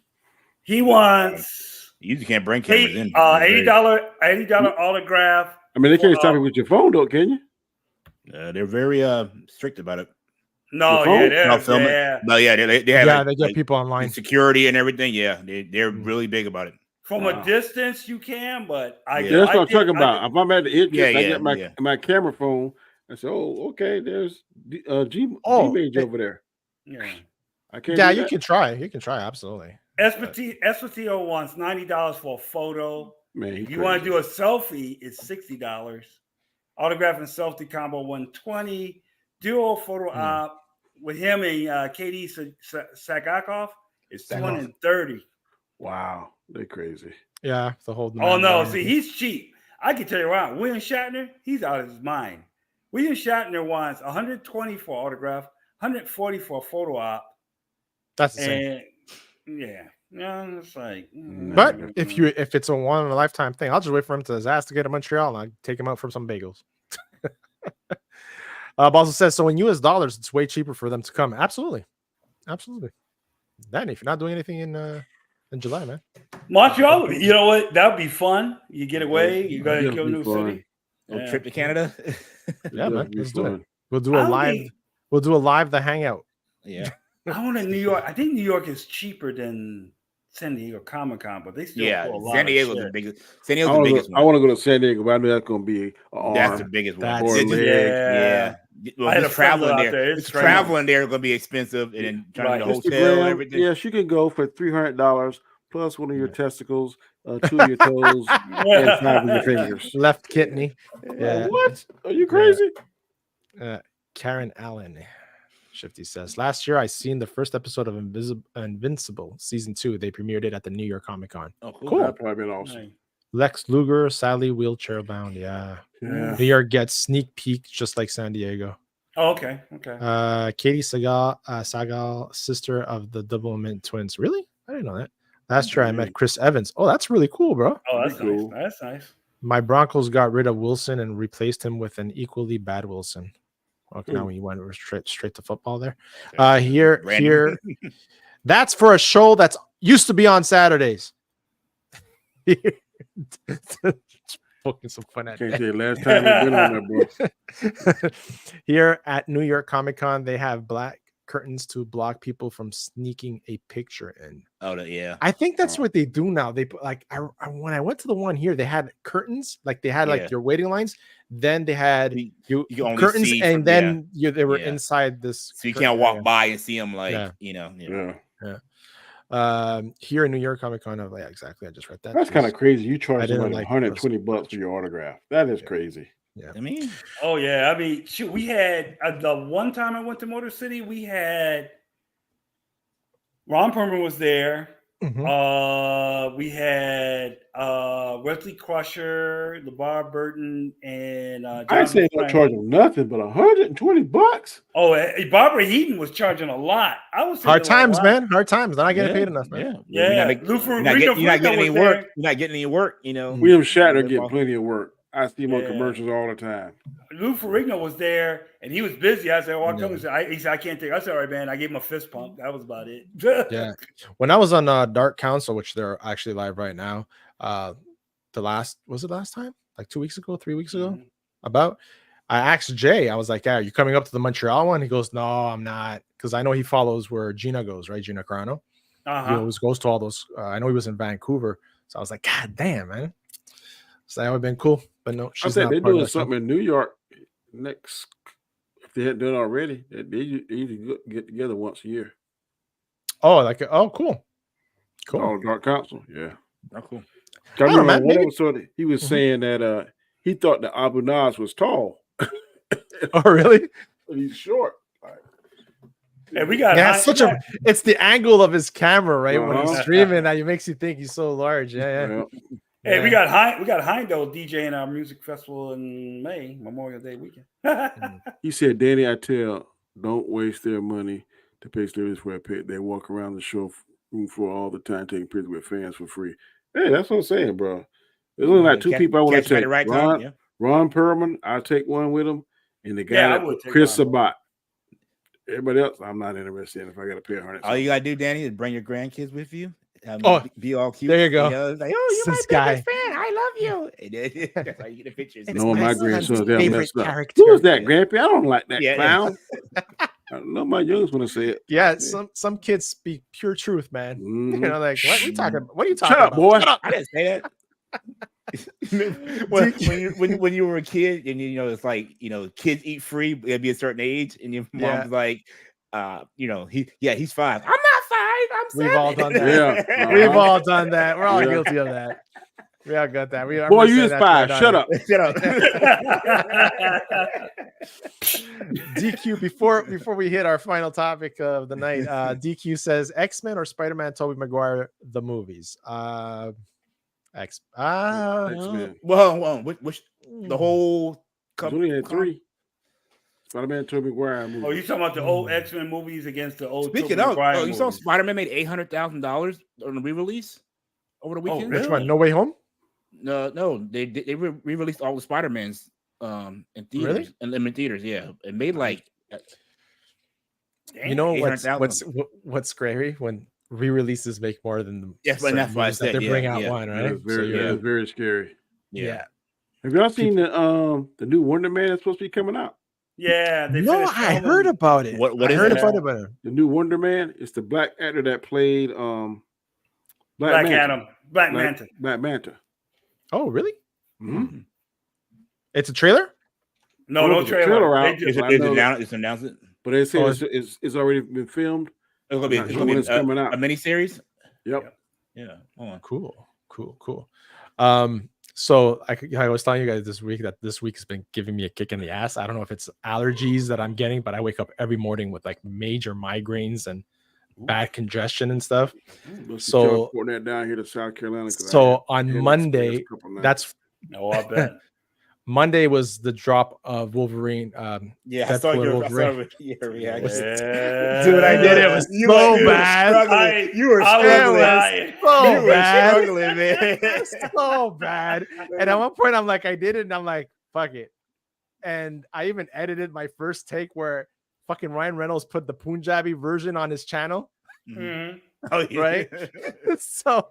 He wants. You can't bring cameras in. $80 autograph. I mean, they can't stop it with your phone, though, can you? They're very strict about it. No, they have they get people online, security and everything. Yeah, they're really big about it. From a distance, you can, but that's what I'm talking about. If I'm at the entrance, I get my camera phone. I say, "Oh, okay, there's G-Mage over there." Yeah, I can't. Yeah, you can try. You can try. Absolutely. Esposito wants $90 for a photo. Man, if you want to do a selfie, it's $60. Autograph and selfie combo $120. Duo photo op with him and Katie Sagakov is $230. Wow, they're crazy. Yeah, the whole. Oh no, see, he's cheap. I can tell you right. William Shatner, he's out of his mind. William Shatner wants $120 for autograph, $140 for a photo op. That's the same. It's like. But if it's a one in a lifetime thing, I'll just wait for him to his ass to get to Montreal and I'll take him out for some bagels. Also says, so in US dollars, it's way cheaper for them to come. Absolutely. Then if you're not doing anything in July, man. Montreal, you know what? That would be fun. You get away, you go to a new city. A trip to Canada. Yeah, man. Let's do it. We'll do a live the hangout. Yeah. I want to New York. I think New York is cheaper than San Diego Comic-Con, but they still pull a lot San Diego's of the biggest. San Diego's the biggest one. I want to go to San Diego, but I know that's going to be that's the biggest one. Yeah. Well, I had traveling there. Traveling there is going to be expensive, and then trying to get a hotel and everything. Yes, you can go for $300 plus one of your testicles, 2 of your toes, and 5 of your fingers. Left kidney. Yeah. What? Are you crazy? Karen Allen. Shifty says, last year I seen the first episode of Invincible season 2. They premiered it at the New York Comic Con. Oh, cool. That'd probably been awesome. Lex Luger, sadly wheelchair bound. Yeah. New York gets sneak peek just like San Diego. Oh, okay. Katie Sagal, sister of the Double Mint twins. Really? I didn't know that. Last year I met Chris Evans. Oh, that's really cool, bro. Oh, that's cool. That's nice. My Broncos got rid of Wilson and replaced him with an equally bad Wilson. Okay, now we went straight to football there. Here, that's for a show that's used to be on Saturdays. Poking some fun at can't say last time we've been on that, bro. Here at New York Comic Con, they have black curtains to block people from sneaking a picture in. Oh, yeah. I think that's what they do now. They put when I went to the one here, they had curtains, like they had like your waiting lines. Then they had you curtains, and then they were inside this. So you can't walk by and see them, like Here in New York Comic Con. Yeah, exactly. I just read that. That's kind of crazy. You charge somebody like $120 for your autograph. That is crazy. Yeah, I mean, oh yeah, I mean, shoot, we had the one time I went to Motor City, we had Ron Perlman was there. Mm-hmm. We had Wesley Crusher, LeVar Burton, and I say don't charge them nothing, but $120. Oh, Barbara Heaton was charging a lot. I was hard times, man. Hard times. They're not getting paid enough, man. Yeah. You're not getting any work. You're not getting any work. You know, William Shatner getting plenty of work. I see him on commercials all the time. Lou Ferrigno was there, and he was busy. I said, "Oh, he said, I can't take." I said, "All right, man." I gave him a fist pump. That was about it. Yeah. When I was on Dark Council, which they're actually live right now, last time? Like 2 weeks ago, 3 weeks ago? I asked Jay, I was like, "Yeah, are you coming up to the Montreal one?" He goes, "No, I'm not," because I know he follows where Gina goes, right? Gina Carano. He always goes to all those. I know he was in Vancouver, so I was like, "God damn, man!" So that would have been cool, but no. I think they're doing something in New York next. If they hadn't done it already, they usually get together once a year. Oh, cool. Oh, Dark Council, yeah. Oh, cool. I remember one episode he was saying that he thought that Abu Nas was tall. Oh, really? But he's short. Hey, we got it's the angle of his camera, right? When he's streaming that it makes you think he's so large. Yeah. Hey, we got Heindo DJing our music festival in May, Memorial Day weekend. He said, "Danny, I tell, don't waste their money to pay service for a pit. They walk around the show room for all the time, taking pictures with fans for free." Hey, that's what I'm saying, bro. There's only like two people I want to take. Ron Perlman, I'll take one with him, and the guy Chris Sabat. Everybody else, I'm not interested in if I got to pay $100. All you gotta do, Danny, is bring your grandkids with you. Be all cute. There you go. You know, like, oh, you're my biggest fan. I love you. That's how you get the pictures. No, my grandson's favorite character. Who is that, Grandpa? I don't like that clown. I know my youngest want to say it. Yeah, some kids speak pure truth, man. You know, like what are you talking about? What are you talking about? Boy. Shut up. I didn't say that. when you were a kid, and you know, it's like, you know, kids eat free, they'll be a certain age, and your mom's like, you know, he's 5. I'm not 5. I'm 7. We've all done that. Yeah. We've all done that. We're all guilty of that. We all got that. Boy, you is 5. Shut up. Shut up. DQ, before we hit our final topic of the night, DQ says X-Men or Spider-Man Tobey Maguire the movies. X-Men. Well, which the whole company had 3. Spider-Man Tobey Maguire movie. Oh, you talking about the old X-Men movies against the old Speaking Tobey Maguire of, you saw Spider-Man made $800,000 on the re-release over the weekend? Oh, really? Which one? No Way Home? No, they re-released all the Spider-Mans in theaters. Really? In limited theaters, yeah. It made like you know what's scary when re-releases make more than that's why I said they bring out one, right? It's very scary. Yeah. Have y'all seen the new Wonder Man that's supposed to be coming out? Yeah, I heard about it. What I is heard it? about it. The new Wonder Man. It's the black actor that played Black Manta. Oh, really? Mm-hmm. It's a trailer? No trailer out. It's announced it. But they say it's already been filmed. It's gonna be coming out. A miniseries. Yep. Yeah. Hold on. Cool. So I was telling you guys this week that this week has been giving me a kick in the ass. I don't know if it's allergies that I'm getting, but I wake up every morning with like major migraines and bad congestion and stuff. So that down here to South Carolina. So on Monday, I bet. Monday was the drop of Wolverine. I saw your reaction. Dude, I did it. It was so bad. You were struggling. So bad. Struggling, man. So bad. And at one point, I'm like, I did it, and I'm like, fuck it. And I even edited my first take where fucking Ryan Reynolds put the Punjabi version on his channel. Mm-hmm. Oh, yeah. Right? So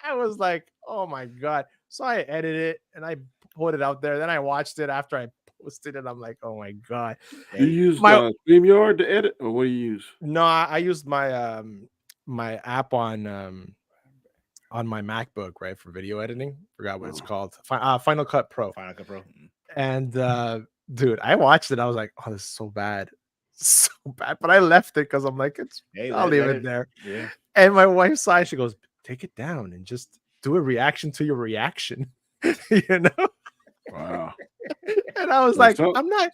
I was like, oh my God. So I edited it and I put it out there. Then I watched it after I posted it. I'm like, oh my God. You use StreamYard to edit, or what do you use? No, I used my my app on my MacBook, right, for video editing. Forgot what it's called. Final Cut Pro. Final Cut Pro. And dude, I watched it. I was like, oh, this is so bad. So bad. But I left it because I'm like, I'll leave it there. Yeah. And my wife saw it. She goes, "Take it down and just do a reaction to your reaction." You know? Wow. And I was Well, like, so- I'm not.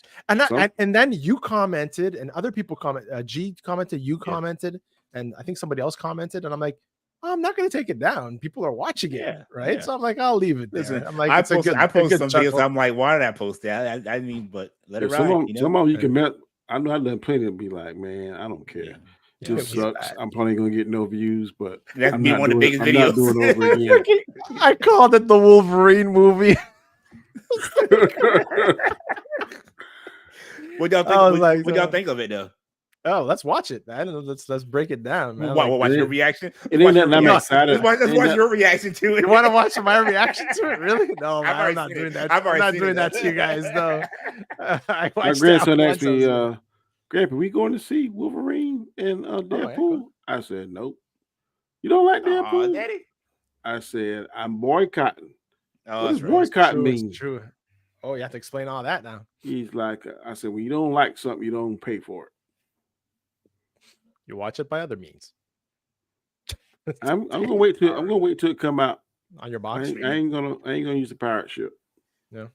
And then you commented, and other people commented. G commented, you commented, and I think somebody else commented, and I'm like, oh, I'm not going to take it down. People are watching it, right? Yeah. So I'm like, I'll leave it there. Listen, I'm like, I it's a posted some chuckle. videos. I'm like, why did I post that? I mean, but let it some ride. of them you can met. I know I've done plenty to be like, man, I don't care. Yeah. This sucks. I'm probably gonna get no views, but That's I'm be not one of the doing biggest it. I'm videos. not doing it over again. I called it the Wolverine movie. What y'all think? What y'all think of it though? Oh, let's watch it, man. Let's break it down, man. We'll watch your reaction. It ain't nothing I'm excited. Let's watch your reaction to it. You want to watch my reaction to it? Really? No, man, I'm not doing that. I'm not doing that to you guys. No. My grandson asked me, Grandpa, we going to see Wolverine and Deadpool? I said, nope. You don't like Deadpool? Daddy. I said, I'm boycotting. Oh, what does boycott mean? It's true. Oh, you have to explain all that now. He's like, I said, when you don't like something, you don't pay for it. You watch it by other means. I'm gonna wait till it come out on your box. I ain't gonna use the pirate ship. No.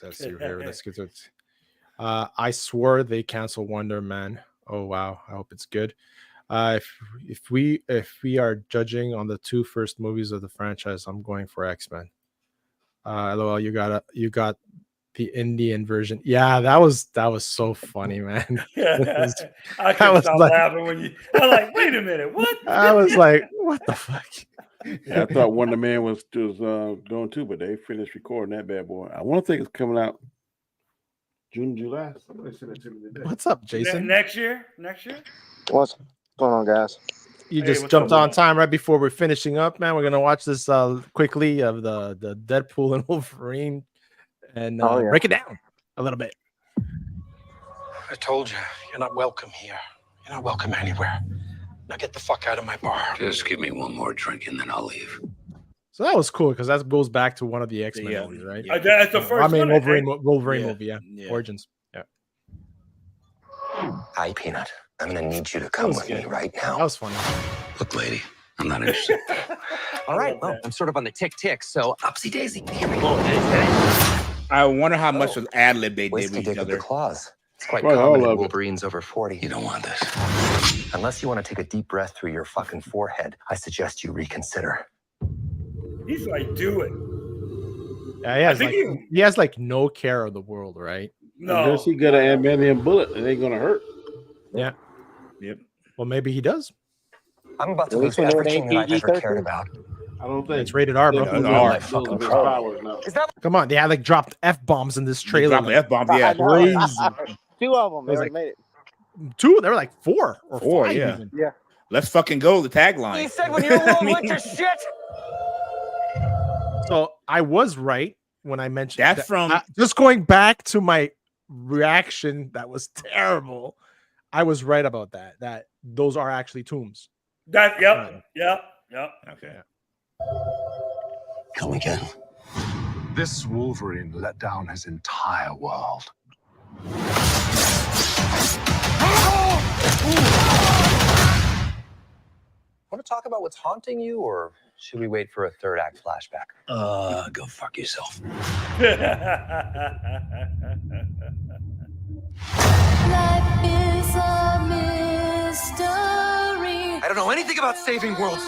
Let's see here. Let's get to it. I swore they cancel Wonder Man. Oh wow, I hope it's good. If we are judging on the two first movies of the franchise, I'm going for X-Men. LOL, you got the Indian version. Yeah, that was so funny, man. I couldn't stop laughing when you. I'm like, wait a minute, what? I was like, what the fuck? Yeah, I thought Wonder Man was going too, but they finished recording that bad boy. I want to think it's coming out June, July. Somebody sent it to me today. What's up, Jason? Next year? What's going on, guys? You just jumped on time right before we're finishing up, man. We're gonna watch this quickly of the Deadpool and Wolverine and break it down a little bit. I told you, you're not welcome here. You're not welcome anywhere. Now get the fuck out of my bar. Just give me one more drink and then I'll leave. So that was cool because that goes back to one of the X-Men movies, right? That's the first. I mean, Wolverine movie, Origins. Yeah. Hi, Peanut. I'm gonna need you to come with me right now. That was funny. Look, lady, I'm not interested. All right, well, I'm sort of on the tick, so upsy daisy. Here we go. I wonder how much of ad lib they did Ways to with dig each up the other. claws. It's quite Right, common all in of it. Wolverines over 40. You don't want this. Unless you want to take a deep breath through your fucking forehead, I suggest you reconsider. He's like, do it. Yeah, he has like no care of the world, right? No. Unless he got an adamantium bullet, it ain't gonna hurt. Yeah. Yep. Well, maybe he does. I'm about to At lose least when they're everything that I've ever PG-13. cared about. I don't think It's rated R, but Definitely R. not Fucking his pro. powers now. Is that come on, they had like dropped F-bombs in this trailer. Drop the F-bomb, yeah. I know. Crazy. 2 of them. They was already like- made it. Two, they were like 4 or 4, 5 yeah. even. Yeah. Let's fucking go. The tagline. he said when your world went to shit? So I was right when I mentioned That's that. from- Just going back to my reaction that was terrible. I was right about that. That those are actually tombs. Yep. Okay. Come again. This Wolverine let down his entire world. Want to talk about what's haunting you, or should we wait for a third act flashback? Go fuck yourself. Life is a mystery. I don't know anything about saving worlds,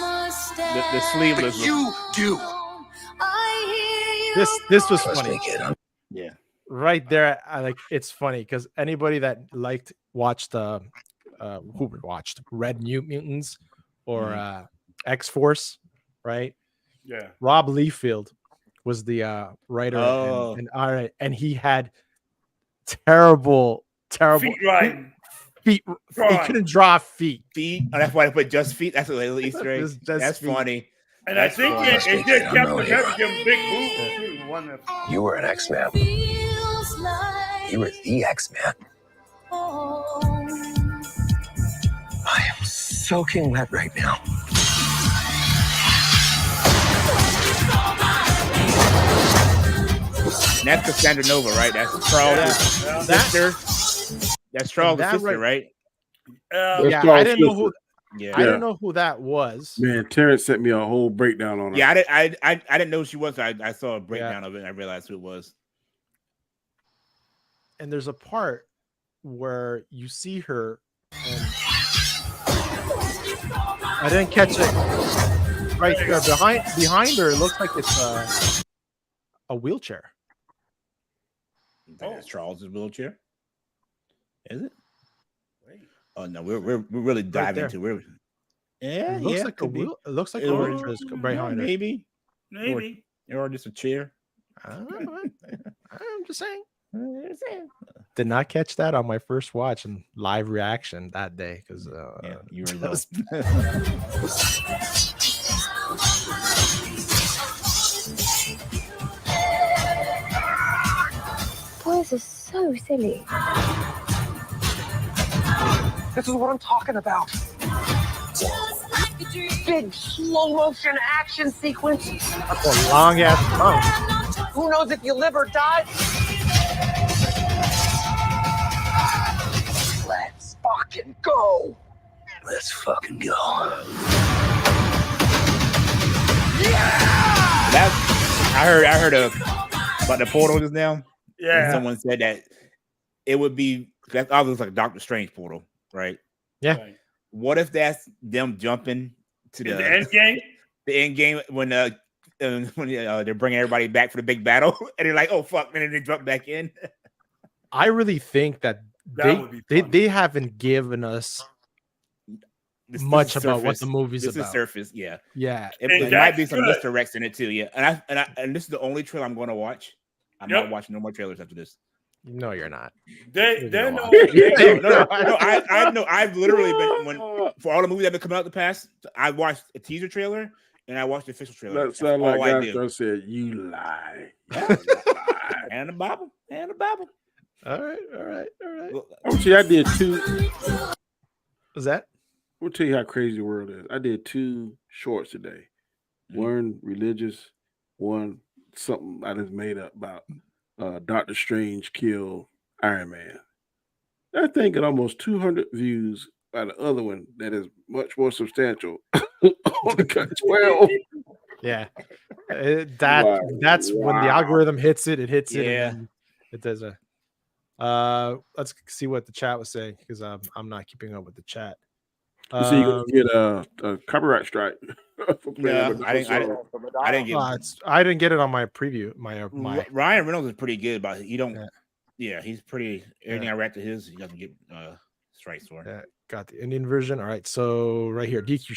The sleeveless. but you do. This was Let's funny. make it. Yeah. Right there, I like it's funny because anybody that watched Red Mutants or X-Force, right? Yeah. Rob Liefeld was the writer, Oh. and all right, and he had terrible Feet riding. feet. He Drawing. couldn't draw feet. Feet. Oh, that's why I put just feet. That's a little Easter egg. Just That's feet. funny. And I That's think funny. it did Captain America give him big boots. Too. One that- You were an X-Man. Feels like You were the X-Man. home. I am soaking wet right now. And that's Cassandra Nova, right? That's Charles' sister. That's Charles' that sister, right? Yeah, I didn't know who. Yeah, I didn't know who that was. Man, Terrence sent me a whole breakdown on her. Yeah, I didn't know who she was. I saw a breakdown of it and I realized who it was. And there's a part where you see her, and I didn't catch it right there behind her. It looks like it's a wheelchair. That's Charles's wheelchair. Is it? Oh no, we're really diving into it. Yeah, It looks like could be. it looks like a wheelchair is behind her. Maybe, maybe, or just a chair. I don't know. I'm just saying. Did not catch that on my first watch and live reaction that day because you were those. Boys are so silly. This is what I'm talking about. Big slow motion action sequence. That's a long ass tongue. Who knows if you live or die? Let's fucking go. Let's fucking go. I heard about the portal just now. Yeah. And someone said that it would be that obviously like a Doctor Strange portal, right? Yeah. Right. What if that's them jumping to the end game? The end game when they're bringing everybody back for the big battle, and they're like, "Oh fuck!" and then they jump back in. I really think that would be they haven't given us much about what the movie's this about. Is surface, yeah. And There might be some good. misdirects in it too, yeah. And this is the only trailer I'm going to watch. I'm not watching no more trailers after this. No, you're not. They're no. No. I've literally been for all the movies that have been coming out the past. I watched a teaser trailer and I watched the official trailer. That sound like I said, "You lie." And the Bible. All right. See, I did two. Was that? I'll tell you how crazy the world is. I did 2 shorts today. One religious, one something I just made up about Doctor Strange kill Iron Man. That thing got almost 200 views by the other one that is much more substantial. Only got 12. Yeah. That's when the algorithm hits it. It hits it. Yeah. And it does a. Let's see what the chat was saying because I'm not keeping up with the chat. You see, you're gonna get a copyright strike. Yeah, I didn't get. I didn't get it on my preview. My Ryan Reynolds is pretty good, but he don't. Yeah, he's pretty. Everything I read to his, he doesn't get strikes for. Yeah, got the Indian version. All right, so right here, DQ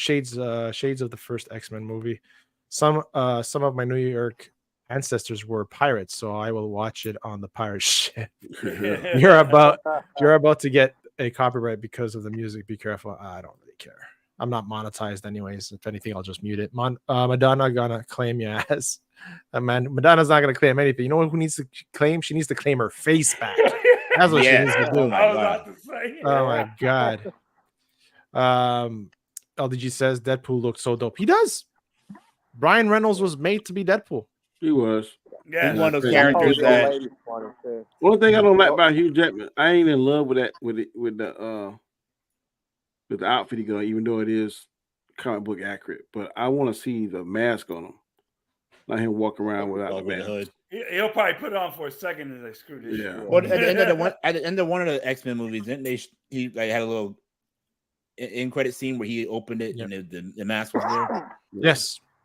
shades of the first X-Men movie. Some of my New York ancestors were pirates, so I will watch it on the pirate ship. You're about to get a copyright because of the music. Be careful. I don't really care. I'm not monetized anyways. If anything, I'll just mute it. Madonna gonna claim your ass. Madonna's not gonna claim anything. You know who needs to claim? She needs to claim her face back. That's what she needs to do. Oh my god. LDG says Deadpool looks so dope. He does. Brian Reynolds was made to be Deadpool. He was. Yeah, he's one of those characters that. One thing I don't like about Hugh Jackman, I ain't in love with that with the outfit he got, even though it is comic book accurate. But I want to see the mask on him. Let him walk around without the mask. Hood. He'll probably put it on for a second and they screw this. Yeah. Well, at the end of one of the X-Men movies, didn't he like had a little in credit scene where he opened it and the mask was there?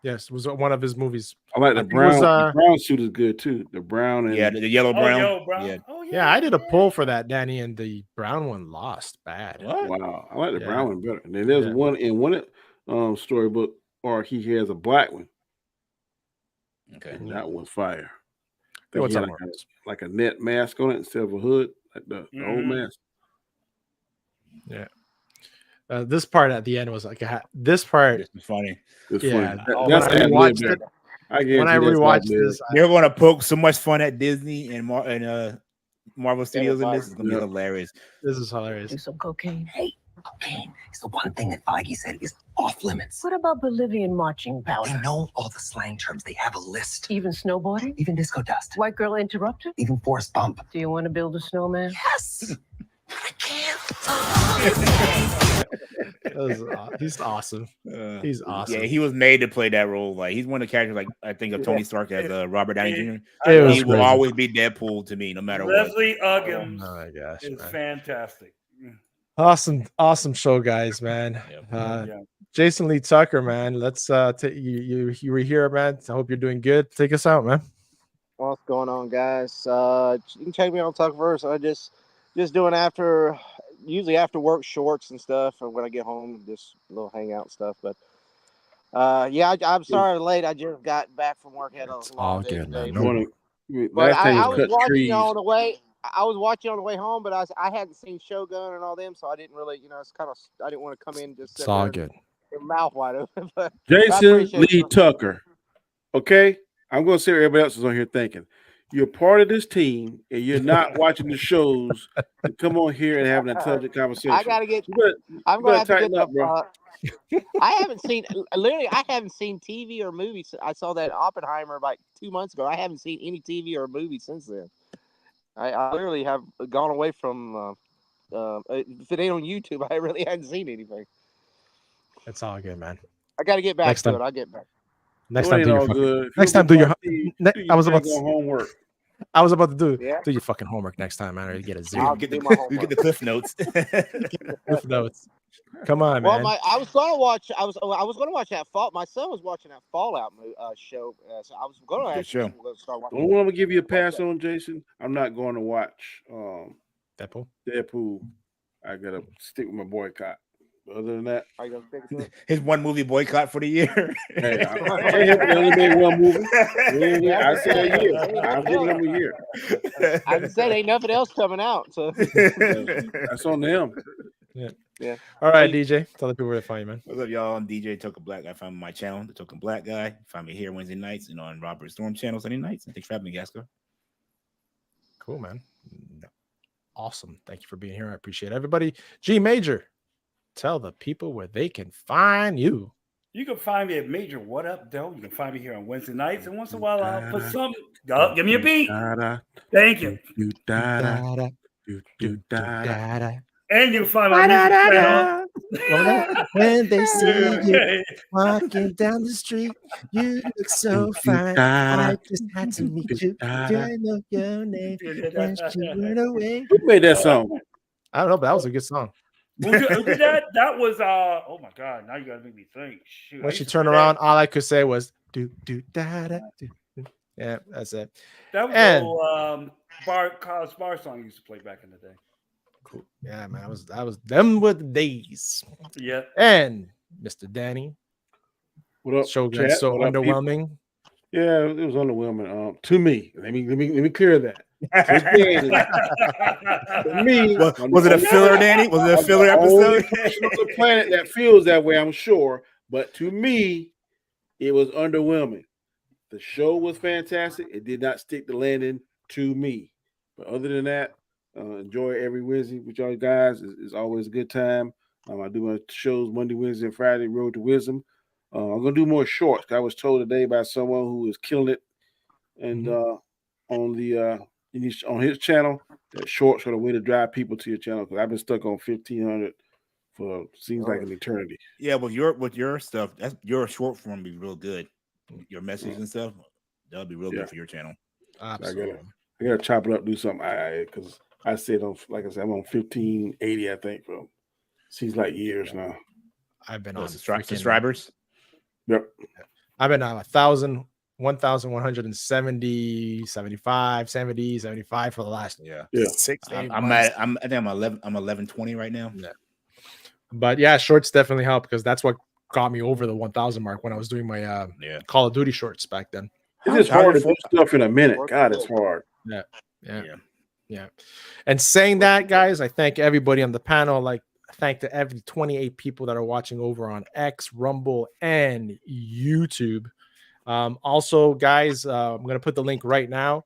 Yes, it was one of his movies. I like the brown. The brown suit is good too. The brown and the yellow brown. Yeah. Yeah, I did a poll for that, Danny, and the brown one lost bad. What? Wow, I like the brown one better. And then there's one in one storybook arc. He has a black one. Okay, and that one's fire. What's up, like a net mask on it instead of a hood, like the old mask. Yeah. This part at the end was like this part. It's funny. It's funny. That's when I watched it. When I rewatched this, they're going to poke so much fun at Disney and Marvel Studios, and this is going to be hilarious. This is hilarious. Do some cocaine. Hey, cocaine is the one thing that Feige said is off limits. What about Bolivian marching powder? They know all the slang terms. They have a list. Even snowboarding? Even disco dust. White girl interrupted? Even force bump. Do you want to build a snowman? Yes. He's awesome. He's awesome. Yeah, he was made to play that role. Like he's one of the characters. Like I think of Tony Stark as Robert Downey Jr. He will always be Deadpool to me, no matter what. Leslie Uggams oh my gosh, is man. fantastic. Awesome show, guys, man. Jason Lee Tucker, man. Let's you were here, man. I hope you're doing good. Take us out, man. What's going on, guys? You can check me on Tuckerverse. I just doing usually after work shorts and stuff, or when I get home, just a little hangout stuff. But I'm sorry I'm late. I just got back from work. Had a long day today. But I was watching on the way. I was watching on the way home, but I hadn't seen Shogun and all them, so I didn't really, it's kind of, I didn't want to come in and just sit there good. Your mouth wide open. But Jason Lee Tucker. Okay, I'm going to say what everybody else is on here thinking. You're part of this team, and you're not watching the shows to come on here and have an intelligent conversation. I gotta get. I'm going to have to get up, bro. I haven't seen TV or movies. I saw that Oppenheimer like 2 months ago. I haven't seen any TV or movie since then. I literally have gone away from. If it ain't on YouTube, I really hadn't seen anything. It's all good, man. I got to get back to it. I'll get back. Next time, do your homework. I was about to do your fucking homework next time, man. Or you get a zero. You get the cliff notes. Cliff notes. Come on, man. I was going to watch. I was going to watch that Fallout. My son was watching that Fallout show, so I was going to actually start watching. I'm going to give you a pass on, Jason. I'm not going to watch Deadpool. I got to stick with my boycott. Other than that, his one movie boycott for the year. Hey, I only made one movie. I said a year. I'm giving them a year. I said ain't nothing else coming out. So that's on them. Yeah. All right, DJ. Tell the people where to find you, man. What's up, y'all? I'm DJ Token Black Guy. Find me on my channel, The Token Black Guy. Find me here Wednesday nights and on Robert Storm channel Sunday nights. Thanks for having me, Gasco. Cool, man. Awesome. Thank you for being here. I appreciate it. Everybody. G Major. Tell the people where they can find you. You can find me at Major What Up, Doe. You can find me here on Wednesday nights, and once in a while I'll put some. Oh, give me a beat. Thank you. And you can find my music channel. When they see you walking down the street, you look so fine. I just had to meet you. I know your name. Who made that song? I don't know, but that was a good song. Who did that? That was oh my god! Now you gotta make me think. Shoot, when she turned around, all I could say was do da da do. Yeah, that's it. That was the bar song you used to play back in the day. Cool. Yeah, man. That was them were the days. Yeah. And Mr. Danny. What up? Shogun so underwhelming. People? Yeah, it was underwhelming. To me, let me clear that. Me, was it a filler, Danny? Was it a filler episode? On the planet that feels that way, I'm sure. But to me, it was underwhelming. The show was fantastic. It did not stick the landing to me. But other than that, enjoy every Wednesday with y'all guys. It's always a good time. I do my shows Monday, Wednesday, and Friday, Road to Wisdom. I'm going to do more shorts. I was told today by someone who is killing it. And on his channel, that shorts are the way to drive people to your channel, because I've been stuck on 1,500 for seems like an eternity. Yeah, with your stuff, that's your short form be real good. Your message and stuff, that'll be real good for your channel. Absolutely. I gotta chop it up, do something. Because I said I'm on 1,580, I think, for seems like years now. I've been on subscribers. Yep. I've been on 1,170, 75 for the last 6 8 months. I think I'm 1120 right now. Yeah. But yeah, shorts definitely help, because that's what got me over the 1,000 mark when I was doing my Call of Duty shorts back then. It's just hard to do stuff in a minute. God, it's hard. Yeah. And saying that, guys, I thank everybody on the panel. Like, thank to every 28 people that are watching over on X, Rumble, and YouTube. Also, guys, I'm going to put the link right now.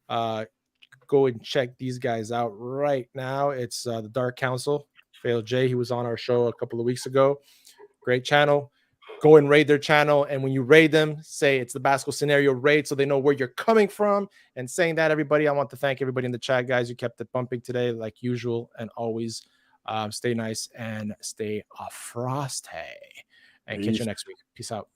Go and check these guys out right now. It's the Dark Council. Fail J, he was on our show a couple of weeks ago. Great channel. go and raid their channel. And when you raid them, say it's the Basco Scenario raid so they know where you're coming from. And saying that, everybody, I want to thank everybody in the chat, guys. You kept it bumping today like usual. And always stay nice and stay frosty. And catch you next week. Peace out.